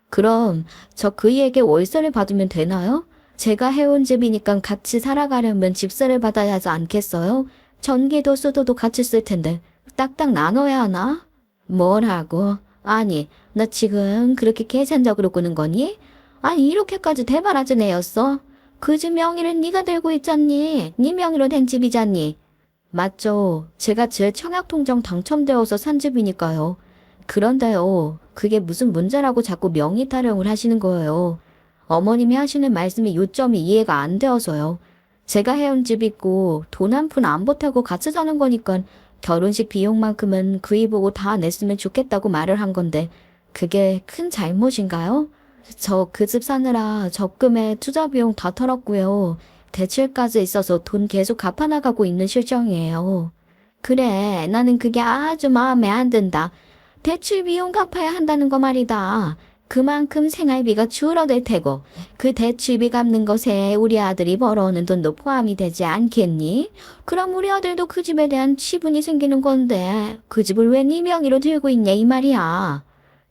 그럼 저 그이에게 월세를 받으면 되나요? 제가 해온 집이니까 같이 살아가려면 집세를 받아야 하지 않겠어요? 전기도 수도도 같이 쓸 텐데 딱딱 나눠야 하나? 뭐라고? 아니, 너 지금 그렇게 계산적으로 꾸는 거니? 아니 이렇게까지 대바라진 애였어? 그 집 명의를 네가 들고 있잖니? 네 명의로 된 집이잖니? 맞죠. 제가 제 청약통장 당첨되어서 산 집이니까요. 그런데요. 그게 무슨 문제라고 자꾸 명의 타령을 하시는 거예요. 어머님이 하시는 말씀이 요점이 이해가 안 되어서요. 제가 해온 집 있고 돈 한 푼 안 보태고 같이 사는 거니까 결혼식 비용만큼은 그이 보고 다 냈으면 좋겠다고 말을 한 건데 그게 큰 잘못인가요? 저 그 집 사느라 적금에 투자 비용 다 털었고요. 대출까지 있어서 돈 계속 갚아나가고 있는 실정이에요. 그래, 나는 그게 아주 마음에 안 든다. 대출 비용 갚아야 한다는 거 말이다. 그만큼 생활비가 줄어들 테고 그 대출비 갚는 것에 우리 아들이 벌어오는 돈도 포함이 되지 않겠니? 그럼 우리 아들도 그 집에 대한 치분이 생기는 건데 그 집을 왜 네 명의로 들고 있냐 이 말이야.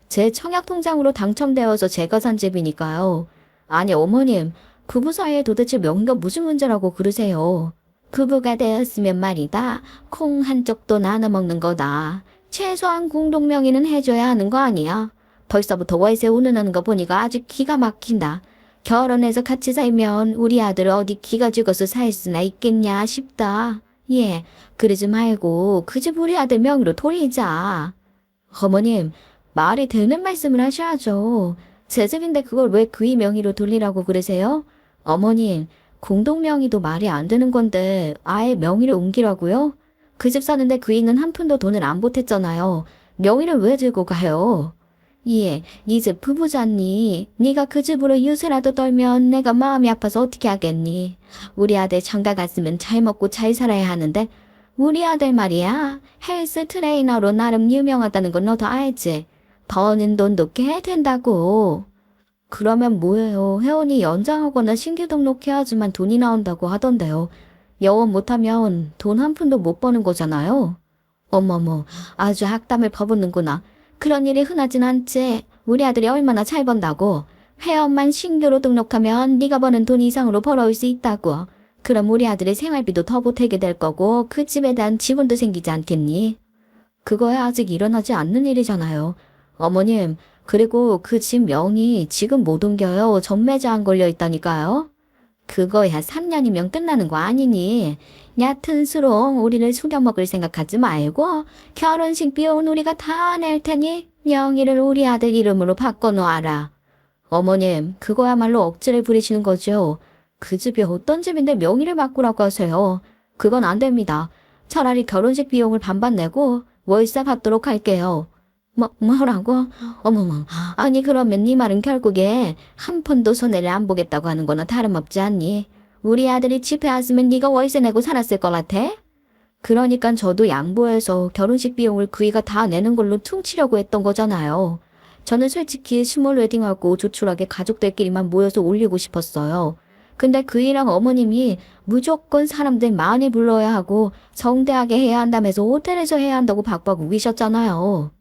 제 청약통장으로 당첨되어서 제가 산 집이니까요. 아니 어머님, 부부 사이에 도대체 명의가 무슨 문제라고 그러세요? 부부가 되었으면 말이다. 콩 한쪽도 나눠 먹는 거다. 최소한 공동명의는 해줘야 하는 거 아니야? 벌써부터 월세 운운하는 거 보니까 아주 기가 막힌다. 결혼해서 같이 살면 우리 아들 어디 기가 죽어서 살 수나 있겠냐 싶다. 예, 그러지 말고 그 집 우리 아들 명의로 돌리자. 어머님, 말이 되는 말씀을 하셔야죠. 제 집인데 그걸 왜 그의 명의로 돌리라고 그러세요? 어머님, 공동명의도 말이 안 되는 건데 아예 명의를 옮기라고요? 그 집 사는데 그이는 한 푼도 돈을 안 보탰잖아요. 명의를 왜 들고 가요? 예, 네 집 부부잖니. 네가 그 집으로 유세라도 떨면 내가 마음이 아파서 어떻게 하겠니? 우리 아들 장가 갔으면 잘 먹고 잘 살아야 하는데 우리 아들 말이야. 헬스 트레이너로 나름 유명하다는 건 너도 알지? 버는 돈도 꽤 된다고. 그러면 뭐예요? 회원이 연장하거나 신규 등록해야지만 돈이 나온다고 하던데요. 영업 못하면 돈 한 푼도 못 버는 거잖아요. 어머머, 아주 악담을 퍼붓는구나. 그런 일이 흔하진 않지. 우리 아들이 얼마나 잘 번다고. 회원만 신규로 등록하면 네가 버는 돈 이상으로 벌어올 수 있다고. 그럼 우리 아들의 생활비도 더 보태게 될 거고 그 집에 대한 지분도 생기지 않겠니? 그거야 아직 일어나지 않는 일이잖아요. 어머님, 그리고 그 집 명의 지금 못 옮겨요. 전매제한 걸려 있다니까요. 그거야 3년이면 끝나는 거 아니니. 얕은 수로 우리를 속여먹을 생각하지 말고 결혼식 비용은 우리가 다 낼 테니 명의를 우리 아들 이름으로 바꿔놓아라. 어머님, 그거야말로 억지를 부리시는 거죠. 그 집이 어떤 집인데 명의를 바꾸라고 하세요. 그건 안 됩니다. 차라리 결혼식 비용을 반반 내고 월세 받도록 할게요. 뭐라고? 어머머, 아니 그러면 네 말은 결국에 한 푼도 손해를 안 보겠다고 하는 거나 다름없지 않니? 우리 아들이 집해왔으면 네가 월세 내고 살았을 것 같아? 그러니까 저도 양보해서 결혼식 비용을 그이가 다 내는 걸로 퉁치려고 했던 거잖아요. 저는 솔직히 스몰 웨딩하고 조촐하게 가족들끼리만 모여서 올리고 싶었어요. 근데 그이랑 어머님이 무조건 사람들 많이 불러야 하고 성대하게 해야 한다면서 호텔에서 해야 한다고 박박 우기셨잖아요.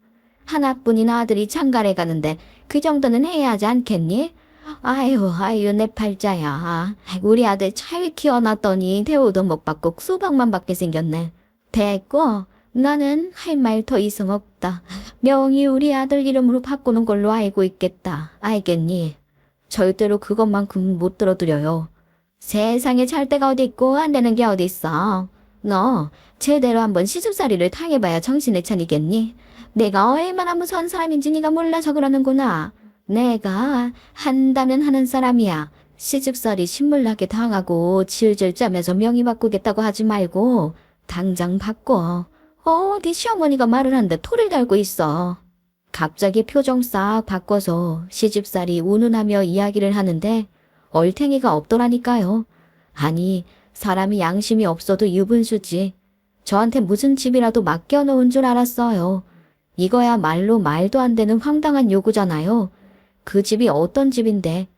하나뿐인 아들이 장가를 가는데 그 정도는 해야 하지 않겠니? 아유, 내 팔자야. 우리 아들 잘 키워놨더니 대우도 못 받고 수박만 받게 생겼네. 됐고, 나는 할 말 더 이상 없다. 명의 우리 아들 이름으로 바꾸는 걸로 알고 있겠다. 알겠니? 절대로 그것만큼 못 들어드려요. 세상에 잘 데가 어디 있고 안 되는 게 어디 있어. 너 제대로 한번 시집살이를 당해봐야 정신을 차리겠니? 내가 얼마나 무서운 사람인지 네가 몰라서 그러는구나. 내가 한다면 하는 사람이야. 시집살이 신물나게 당하고 질질 짜면서 명의 바꾸겠다고 하지 말고 당장 바꿔. 네 시어머니가 말을 한데 토를 달고 있어. 갑자기 표정 싹 바꿔서 시집살이 운운하며 이야기를 하는데 얼탱이가 없더라니까요. 아니, 사람이 양심이 없어도 유분수지. 저한테 무슨 집이라도 맡겨놓은 줄 알았어요. 이거야말로 말도 안 되는 황당한 요구잖아요. 그 집이 어떤 집인데.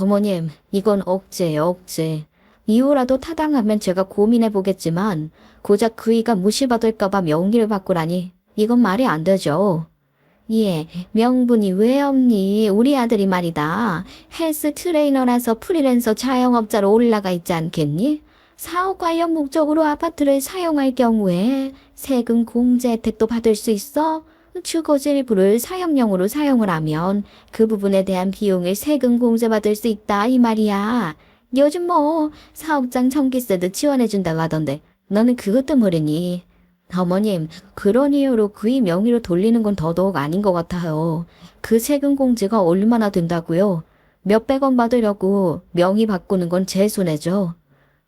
어머님, 이건 억제예요, 억제. 이후라도 타당하면 제가 고민해 보겠지만 고작 그이가 무시받을까봐 명의를 바꾸라니 이건 말이 안 되죠. 예, 명분이 왜 없니? 우리 아들이 말이다. 헬스 트레이너라서 프리랜서 자영업자로 올라가 있지 않겠니? 사업 관련 목적으로 아파트를 사용할 경우에 세금 공제 혜택도 받을 수 있어? 주거지 일부를 사업용으로 사용을 하면 그 부분에 대한 비용을 세금 공제받을 수 있다 이 말이야. 요즘 뭐 사업장 전기세도 지원해준다고 하던데 너는 그것도 모르니? 어머님, 그런 이유로 그의 명의로 돌리는 건 더더욱 아닌 것 같아요. 그 세금 공제가 얼마나 된다고요? 몇백 원 받으려고 명의 바꾸는 건 제 손해죠.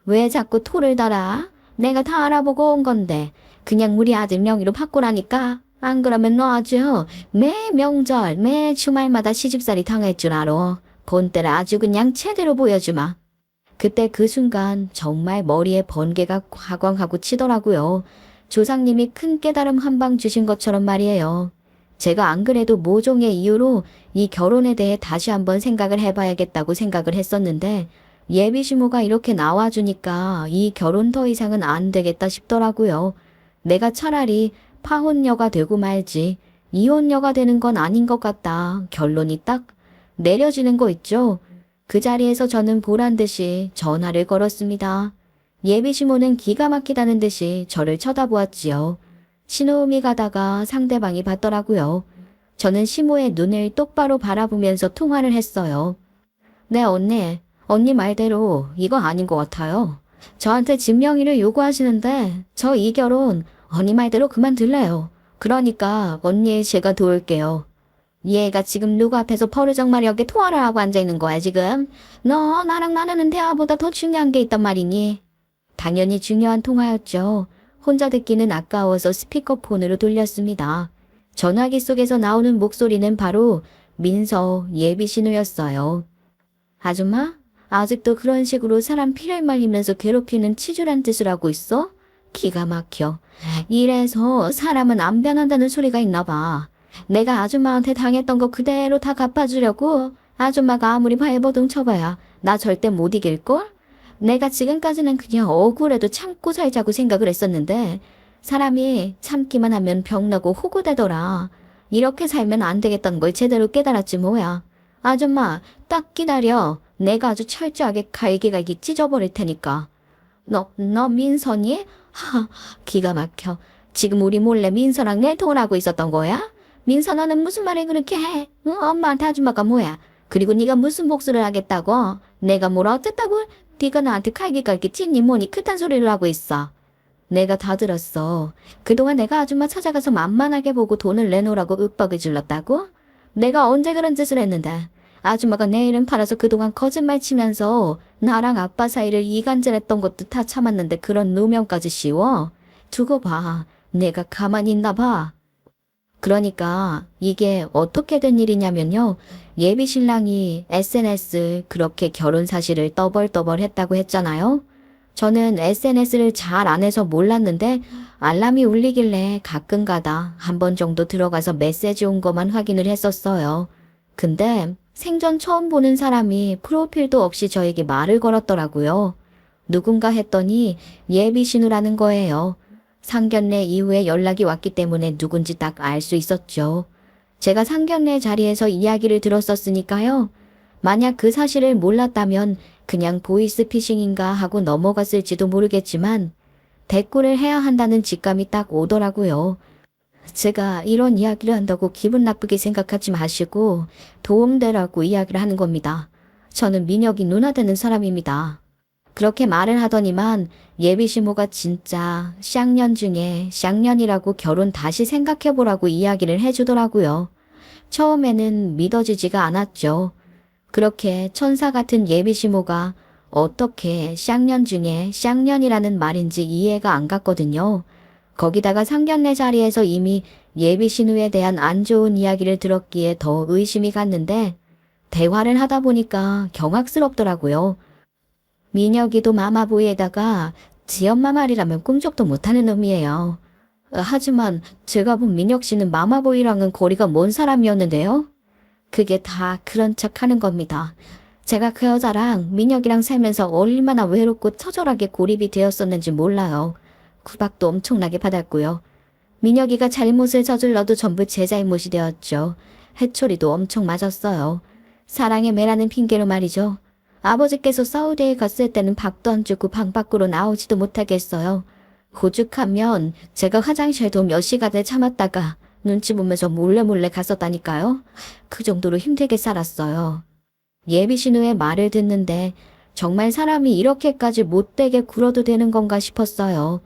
왜 자꾸 토를 달아? 내가 다 알아보고 온 건데 그냥 우리 아들 명의로 바꾸라니까. 안 그러면 너 아주 매 명절, 매 주말마다 시집살이 당할 줄 알아. 본때를 아주 그냥 제대로 보여주마. 그때 그 순간 정말 머리에 번개가 화광하고 치더라고요. 조상님이 큰 깨달음 한 방 주신 것처럼 말이에요. 제가 안 그래도 모종의 이유로 이 결혼에 대해 다시 한번 생각을 해봐야겠다고 생각을 했었는데 예비시모가 이렇게 나와주니까 이 결혼 더 이상은 안 되겠다 싶더라고요. 내가 차라리 파혼녀가 되고 말지 이혼녀가 되는 건 아닌 것 같다. 결론이 딱 내려지는 거 있죠. 그 자리에서 저는 보란 듯이 전화를 걸었습니다. 예비시모는 기가 막히다는 듯이 저를 쳐다보았지요. 신호음이 가다가 상대방이 받더라고요. 저는 시모의 눈을 똑바로 바라보면서 통화를 했어요. 네, 언니 말대로 이거 아닌 것 같아요. 저한테 집 명의를 요구하시는데 저 이 결혼 언니 말대로 그만둘래요. 그러니까 언니 제가 도울게요. 얘가 지금 누구 앞에서 버르장마리하게 통화를 하고 앉아있는 거야 지금. 너 나랑 나누는 대화보다 더 중요한 게 있단 말이니. 당연히 중요한 통화였죠. 혼자 듣기는 아까워서 스피커폰으로 돌렸습니다. 전화기 속에서 나오는 목소리는 바로 민서 예비신우였어요. 아줌마? 아직도 그런 식으로 사람 피를 말리면서 괴롭히는 치졸한 짓을 하고 있어? 기가 막혀. 이래서 사람은 안 변한다는 소리가 있나 봐. 내가 아줌마한테 당했던 거 그대로 다 갚아주려고 아줌마가 아무리 발버둥 쳐봐야 나 절대 못 이길걸? 내가 지금까지는 그냥 억울해도 참고 살자고 생각을 했었는데 사람이 참기만 하면 병나고 호구되더라. 이렇게 살면 안 되겠다는 걸 제대로 깨달았지 뭐야. 아줌마 딱 기다려. 내가 아주 철저하게 갈기갈기 찢어버릴 테니까. 너 민선이? 기가 막혀. 지금 우리 몰래 민서랑 내통을 있었던 거야? 민서 너는 무슨 말을 그렇게 해? 엄마한테 아줌마가 뭐야? 그리고 네가 무슨 복수를 하겠다고? 내가 뭘 어쨌다고? 네가 나한테 갈기갈기 찢니 뭐니 그딴 소리를 하고 있어. 내가 다 들었어. 그동안 내가 아줌마 찾아가서 만만하게 보고 돈을 내놓으라고 윽박을 질렀다고? 내가 언제 그런 짓을 했는데? 아줌마가 내 이름 팔아서 그동안 거짓말 치면서 나랑 아빠 사이를 이간질했던 것도 다 참았는데 그런 누명까지 씌워? 두고 봐. 내가 가만히 있나 봐. 그러니까 이게 어떻게 된 일이냐면요. 예비 신랑이 SNS 그렇게 결혼 사실을 떠벌떠벌 했다고 했잖아요. 저는 SNS를 잘 안 해서 몰랐는데 알람이 울리길래 가끔가다 한 번 정도 들어가서 메시지 온 것만 확인을 했었어요. 근데 생전 처음 보는 사람이 프로필도 없이 저에게 말을 걸었더라고요. 누군가 했더니 예비 신우라는 거예요. 상견례 이후에 연락이 왔기 때문에 누군지 딱 알 수 있었죠. 제가 상견례 자리에서 이야기를 들었었으니까요. 만약 그 사실을 몰랐다면 그냥 보이스피싱인가 하고 넘어갔을지도 모르겠지만 대꾸를 해야 한다는 직감이 딱 오더라고요. 제가 이런 이야기를 한다고 기분 나쁘게 생각하지 마시고 도움되라고 이야기를 하는 겁니다. 저는 민혁이 누나 되는 사람입니다. 그렇게 말을 하더니만 예비시모가 진짜 쌍년 중에 쌍년이라고 결혼 다시 생각해보라고 이야기를 해주더라고요. 처음에는 믿어지지가 않았죠. 그렇게 천사 같은 예비시모가 어떻게 쌍년 중에 쌍년이라는 말인지 이해가 안 갔거든요. 거기다가 상견례 자리에서 이미 예비신우에 대한 안 좋은 이야기를 들었기에 더 의심이 갔는데 대화를 하다 보니까 경악스럽더라고요. 민혁이도 마마보이에다가 지엄마 말이라면 꿈쩍도 못하는 놈이에요. 하지만 제가 본 민혁 씨는 마마보이랑은 거리가 먼 사람이었는데요. 그게 다 그런 척 하는 겁니다. 제가 그 여자랑 민혁이랑 살면서 얼마나 외롭고 처절하게 고립이 되었었는지 몰라요. 구박도 엄청나게 받았고요. 민혁이가 잘못을 저질러도 전부 제 잘못이 되었죠. 해초리도 엄청 맞았어요. 사랑의 매라는 핑계로 말이죠. 아버지께서 사우디에 갔을 때는 밥도 안 주고 방 밖으로 나오지도 못하겠어요. 오죽하면 제가 화장실도 몇 시간을 참았다가 눈치 보면서 몰래 갔었다니까요. 그 정도로 힘들게 살았어요. 예비신우의 말을 듣는데 정말 사람이 이렇게까지 못되게 굴어도 되는 건가 싶었어요.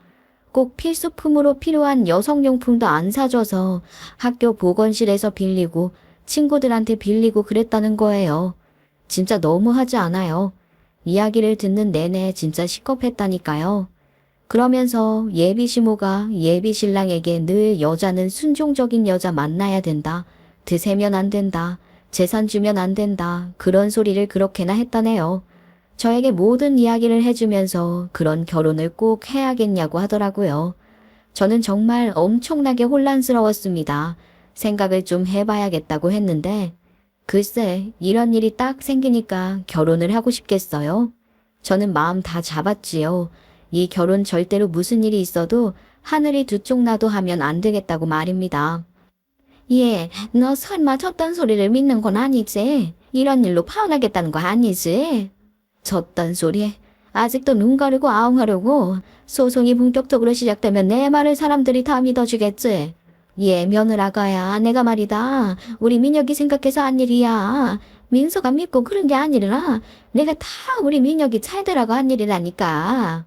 꼭 필수품으로 필요한 여성용품도 안 사줘서 학교 보건실에서 빌리고 친구들한테 빌리고 그랬다는 거예요. 진짜 너무하지 않아요? 이야기를 듣는 내내 진짜 시겁했다니까요. 그러면서 예비시모가 예비신랑에게 늘 여자는 순종적인 여자 만나야 된다. 드세면 안 된다. 재산 주면 안 된다. 그런 소리를 그렇게나 했다네요. 저에게 모든 이야기를 해주면서 그런 결혼을 꼭 해야겠냐고 하더라고요. 저는 정말 엄청나게 혼란스러웠습니다. 생각을 좀 해봐야겠다고 했는데 글쎄 이런 일이 딱 생기니까 결혼을 하고 싶겠어요? 저는 마음 다 잡았지요. 이 결혼 절대로 무슨 일이 있어도 하늘이 두 쪽 나도 하면 안 되겠다고 말입니다. 예, 너 설마 저딴 소리를 믿는 건 아니지? 이런 일로 파혼하겠다는 거 아니지? 저딴 소리? 아직도 눈 가리고 아웅하려고? 소송이 본격적으로 시작되면 내 말을 사람들이 다 믿어주겠지? 예, 며느라가야, 내가 말이다. 우리 민혁이 생각해서 한 일이야. 민서가 믿고 그런 게 아니라 내가 다 우리 민혁이 찰더라고 한 일이라니까.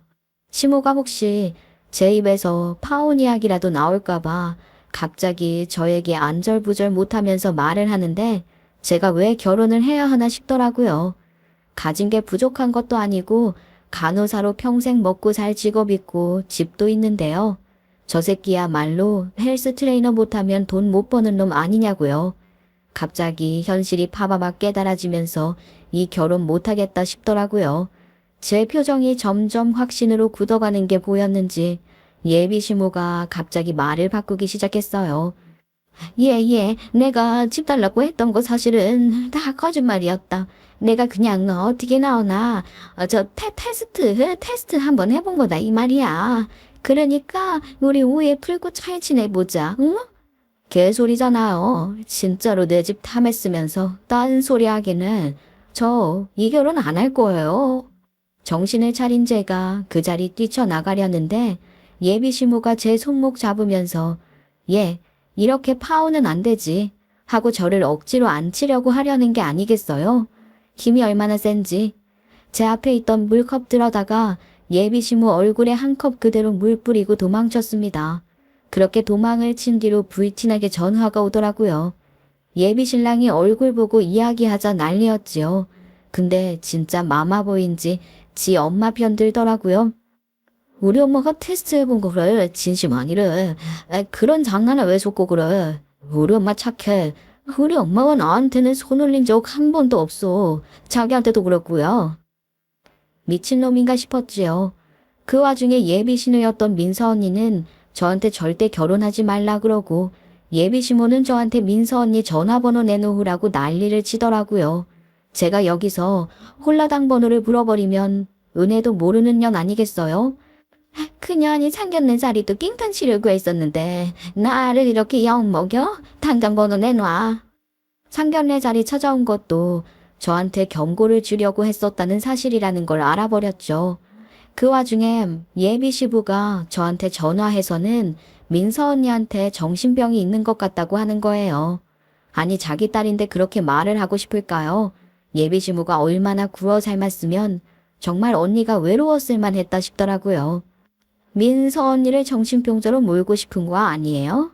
시모가 혹시 제 입에서 파혼 이야기라도 나올까봐 갑자기 저에게 안절부절 못하면서 말을 하는데 제가 왜 결혼을 해야 하나 싶더라고요. 가진 게 부족한 것도 아니고 간호사로 평생 먹고 살 직업 있고 집도 있는데요. 저 새끼야말로 헬스 트레이너 못하면 돈 못 버는 놈 아니냐고요. 갑자기 현실이 파바박 깨달아지면서 이 결혼 못하겠다 싶더라고요. 제 표정이 점점 확신으로 굳어가는 게 보였는지 예비시모가 갑자기 말을 바꾸기 시작했어요. 예, 내가 집 달라고 했던 거 사실은 다 거짓말이었다. 내가 그냥 너 어떻게 나오나 테스트 한번 해본 거다 이 말이야. 그러니까 우리 오해 풀고 잘 지내보자, 응? 개소리잖아요. 진짜로 내 집 탐했으면서 딴 소리 하기는 저 이 결혼 안 할 거예요. 정신을 차린 제가 그 자리 뛰쳐나가려는데 예비시모가 제 손목 잡으면서 예, 이렇게 파혼은 안 되지 하고 저를 억지로 앉히려고 하려는 게 아니겠어요? 힘이 얼마나 센지. 제 앞에 있던 물컵 들어다가 예비시모 얼굴에 한 컵 그대로 물 뿌리고 도망쳤습니다. 그렇게 도망을 친 뒤로 불티나게 전화가 오더라고요. 예비신랑이 얼굴 보고 이야기하자 난리였지요. 근데 진짜 마마보인지 지 엄마 편 들더라고요. 우리 엄마가 테스트해본 거를 진심 아니래. 그런 장난을 왜 쏟고 그래. 우리 엄마 착해. 우리 엄마가 나한테는 손 올린 적 한 번도 없어. 자기한테도 그랬고요. 미친놈인가 싶었지요. 그 와중에 예비신우였던 민서 언니는 저한테 절대 결혼하지 말라 그러고 예비시모는 저한테 민서 언니 전화번호 내놓으라고 난리를 치더라고요. 제가 여기서 홀라당 번호를 물어버리면 은혜도 모르는 년 아니겠어요? 그 년이 상견례 자리도 낑판 치려고 했었는데 나를 이렇게 엿먹여? 당장 번호 내놔. 상견례 자리 찾아온 것도 저한테 경고를 주려고 했었다는 사실이라는 걸 알아버렸죠. 그 와중에 예비 시부가 저한테 전화해서는 민서 언니한테 정신병이 있는 것 같다고 하는 거예요. 아니 자기 딸인데 그렇게 말을 하고 싶을까요? 예비 시부가 얼마나 구워 삶았으면 정말 언니가 외로웠을 만했다 싶더라고요. 민서 언니를 정신병자로 몰고 싶은 거 아니에요?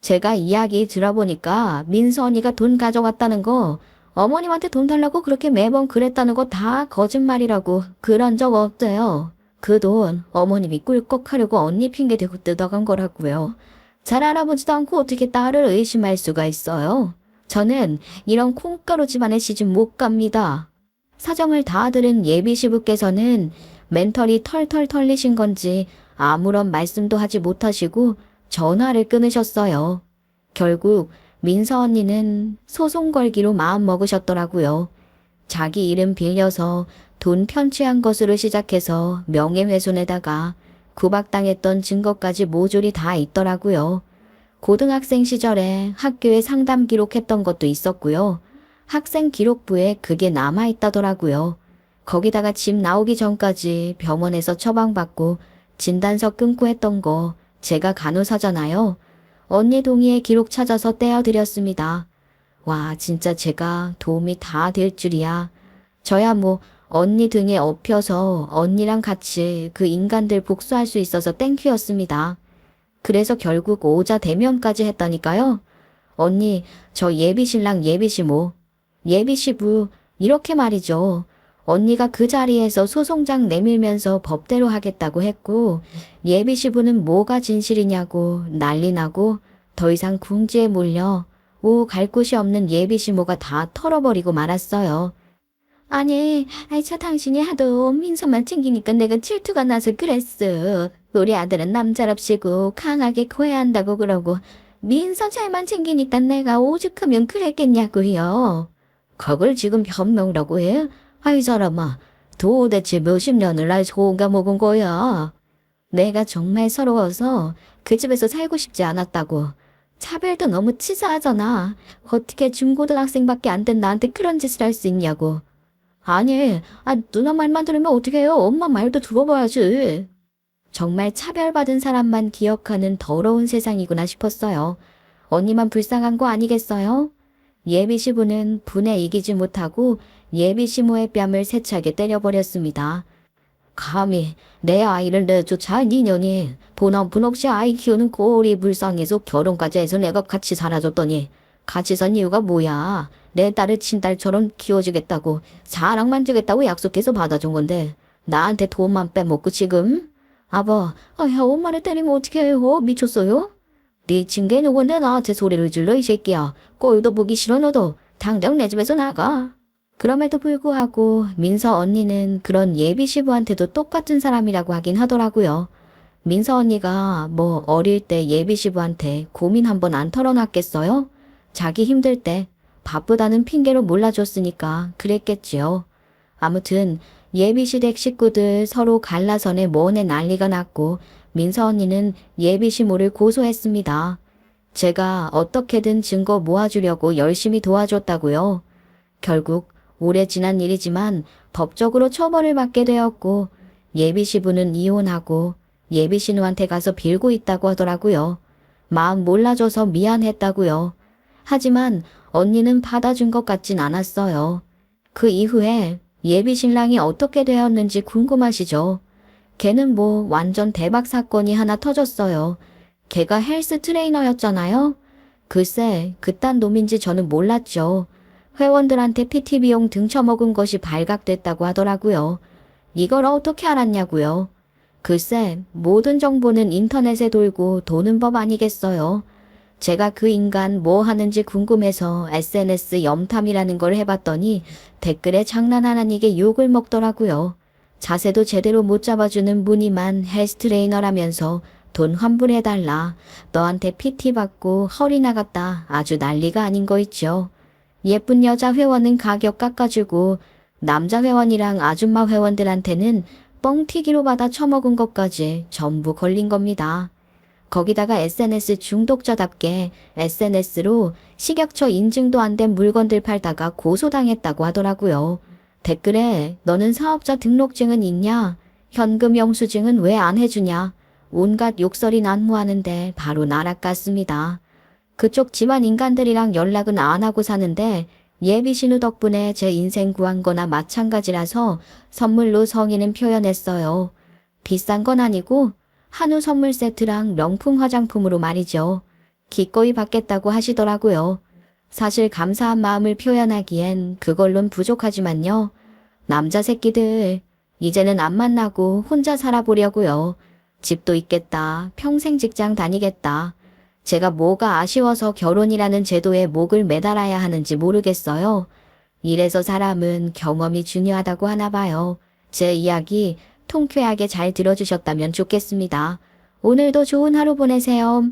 제가 이야기 들어보니까 민서 언니가 돈 가져갔다는 거, 어머님한테 돈 달라고 그렇게 매번 그랬다는 거 다 거짓말이라고. 그런 적 없대요. 그 돈 어머님이 꿀꺽하려고 언니 핑계대고 뜯어간 거라고요. 잘 알아보지도 않고 어떻게 딸을 의심할 수가 있어요. 저는 이런 콩가루 집안에 시집 못 갑니다. 사정을 다 들은 예비 시부께서는 멘털이 털털 털리신 건지 아무런 말씀도 하지 못하시고 전화를 끊으셨어요. 결국 민서 언니는 소송 걸기로 마음 먹으셨더라고요. 자기 이름 빌려서 돈 편취한 것으로 시작해서 명예훼손에다가 구박당했던 증거까지 모조리 다 있더라고요. 고등학생 시절에 학교에 상담 기록했던 것도 있었고요. 학생 기록부에 그게 남아있다더라고요. 거기다가 집 나오기 전까지 병원에서 처방받고 진단서 끊고 했던 거 제가 간호사잖아요. 언니 동의의 기록 찾아서 떼어드렸습니다. 와, 진짜 제가 도움이 다 될 줄이야. 저야 뭐 언니 등에 업혀서 언니랑 같이 그 인간들 복수할 수 있어서 땡큐였습니다. 그래서 결국 오자 대면까지 했다니까요. 언니, 저 예비신랑 예비시모, 예비시부 이렇게 말이죠. 언니가 그 자리에서 소송장 내밀면서 법대로 하겠다고 했고 예비시부는 뭐가 진실이냐고 난리 나고 더 이상 궁지에 몰려 갈 곳이 없는 예비시모가 다 털어버리고 말았어요. 아니, 저 당신이 하도 민서만 챙기니까 내가 질투가 나서 그랬어. 우리 아들은 남자랍시고 강하게 구애한다고 그러고 민서 잘만 챙기니까 내가 오죽하면 그랬겠냐고요. 그걸 지금 변명이라고 해? 아이 사람아, 도대체 몇십 년을 날 속아 먹은 거야. 내가 정말 서러워서 그 집에서 살고 싶지 않았다고. 차별도 너무 치사하잖아. 어떻게 중고등학생밖에 안 된 나한테 그런 짓을 할 수 있냐고. 아니, 누나 말만 들으면 어떻게 해요? 엄마 말도 들어봐야지. 정말 차별받은 사람만 기억하는 더러운 세상이구나 싶었어요. 언니만 불쌍한 거 아니겠어요? 예비시부는 분에 이기지 못하고 예비시모의 뺨을 세차게 때려버렸습니다. 감히 내 아이를 내쫓아 니년이 본 없이 아이 키우는 꼴이 불쌍해서 결혼까지 해서 내가 같이 살아줬더니 같이 산 이유가 뭐야? 내 딸을 친딸처럼 키워주겠다고 사랑만 주겠다고 약속해서 받아준 건데 나한테 돈만 빼먹고 지금? 아버, 엄마를 때리면 어떻게 해요? 미쳤어요? 네 친구 누군데 나한테 소리를 질러 이 새끼야. 꼴도 보기 싫어 너도. 당장 내 집에서 나가. 그럼에도 불구하고 민서 언니는 그런 예비 시부한테도 똑같은 사람이라고 하긴 하더라고요. 민서 언니가 뭐 어릴 때 예비 시부한테 고민 한번 안 털어놨겠어요? 자기 힘들 때 바쁘다는 핑계로 몰라줬으니까 그랬겠지요. 아무튼 예비 시댁 식구들 서로 갈라서네 뭐네 난리가 났고 민서 언니는 예비 시모를 고소했습니다. 제가 어떻게든 증거 모아주려고 열심히 도와줬다고요. 결국 오래 지난 일이지만 법적으로 처벌을 받게 되었고 예비 시부는 이혼하고 예비 신우한테 가서 빌고 있다고 하더라고요. 마음 몰라줘서 미안했다고요. 하지만 언니는 받아준 것 같진 않았어요. 그 이후에 예비 신랑이 어떻게 되었는지 궁금하시죠? 걔는 뭐 완전 대박 사건이 하나 터졌어요. 걔가 헬스 트레이너였잖아요. 글쎄 그딴 놈인지 저는 몰랐죠. 회원들한테 PT 비용 등쳐먹은 것이 발각됐다고 하더라고요. 이걸 어떻게 알았냐고요. 글쎄 모든 정보는 인터넷에 돌고 도는 법 아니겠어요. 제가 그 인간 뭐 하는지 궁금해서 SNS 염탐이라는 걸 해봤더니 댓글에 장난하나니게 욕을 먹더라고요. 자세도 제대로 못 잡아주는 무늬만 헬스 트레이너라면서 돈 환불해달라. 너한테 PT 받고 허리 나갔다. 아주 난리가 아닌 거 있죠. 예쁜 여자 회원은 가격 깎아주고 남자 회원이랑 아줌마 회원들한테는 뻥튀기로 받아 처먹은 것까지 전부 걸린 겁니다. 거기다가 SNS 중독자답게 SNS로 식약처 인증도 안 된 물건들 팔다가 고소당했다고 하더라고요. 댓글에 너는 사업자 등록증은 있냐? 현금 영수증은 왜 안 해주냐? 온갖 욕설이 난무하는데 바로 나락갔습니다. 그쪽 집안 인간들이랑 연락은 안 하고 사는데 예비 신우 덕분에 제 인생 구한 거나 마찬가지라서 선물로 성의는 표현했어요. 비싼 건 아니고 한우 선물 세트랑 명품 화장품으로 말이죠. 기꺼이 받겠다고 하시더라고요. 사실 감사한 마음을 표현하기엔 그걸론 부족하지만요. 남자 새끼들, 이제는 안 만나고 혼자 살아보려고요. 집도 있겠다. 평생 직장 다니겠다. 제가 뭐가 아쉬워서 결혼이라는 제도에 목을 매달아야 하는지 모르겠어요. 이래서 사람은 경험이 중요하다고 하나 봐요. 제 이야기 통쾌하게 잘 들어주셨다면 좋겠습니다. 오늘도 좋은 하루 보내세요.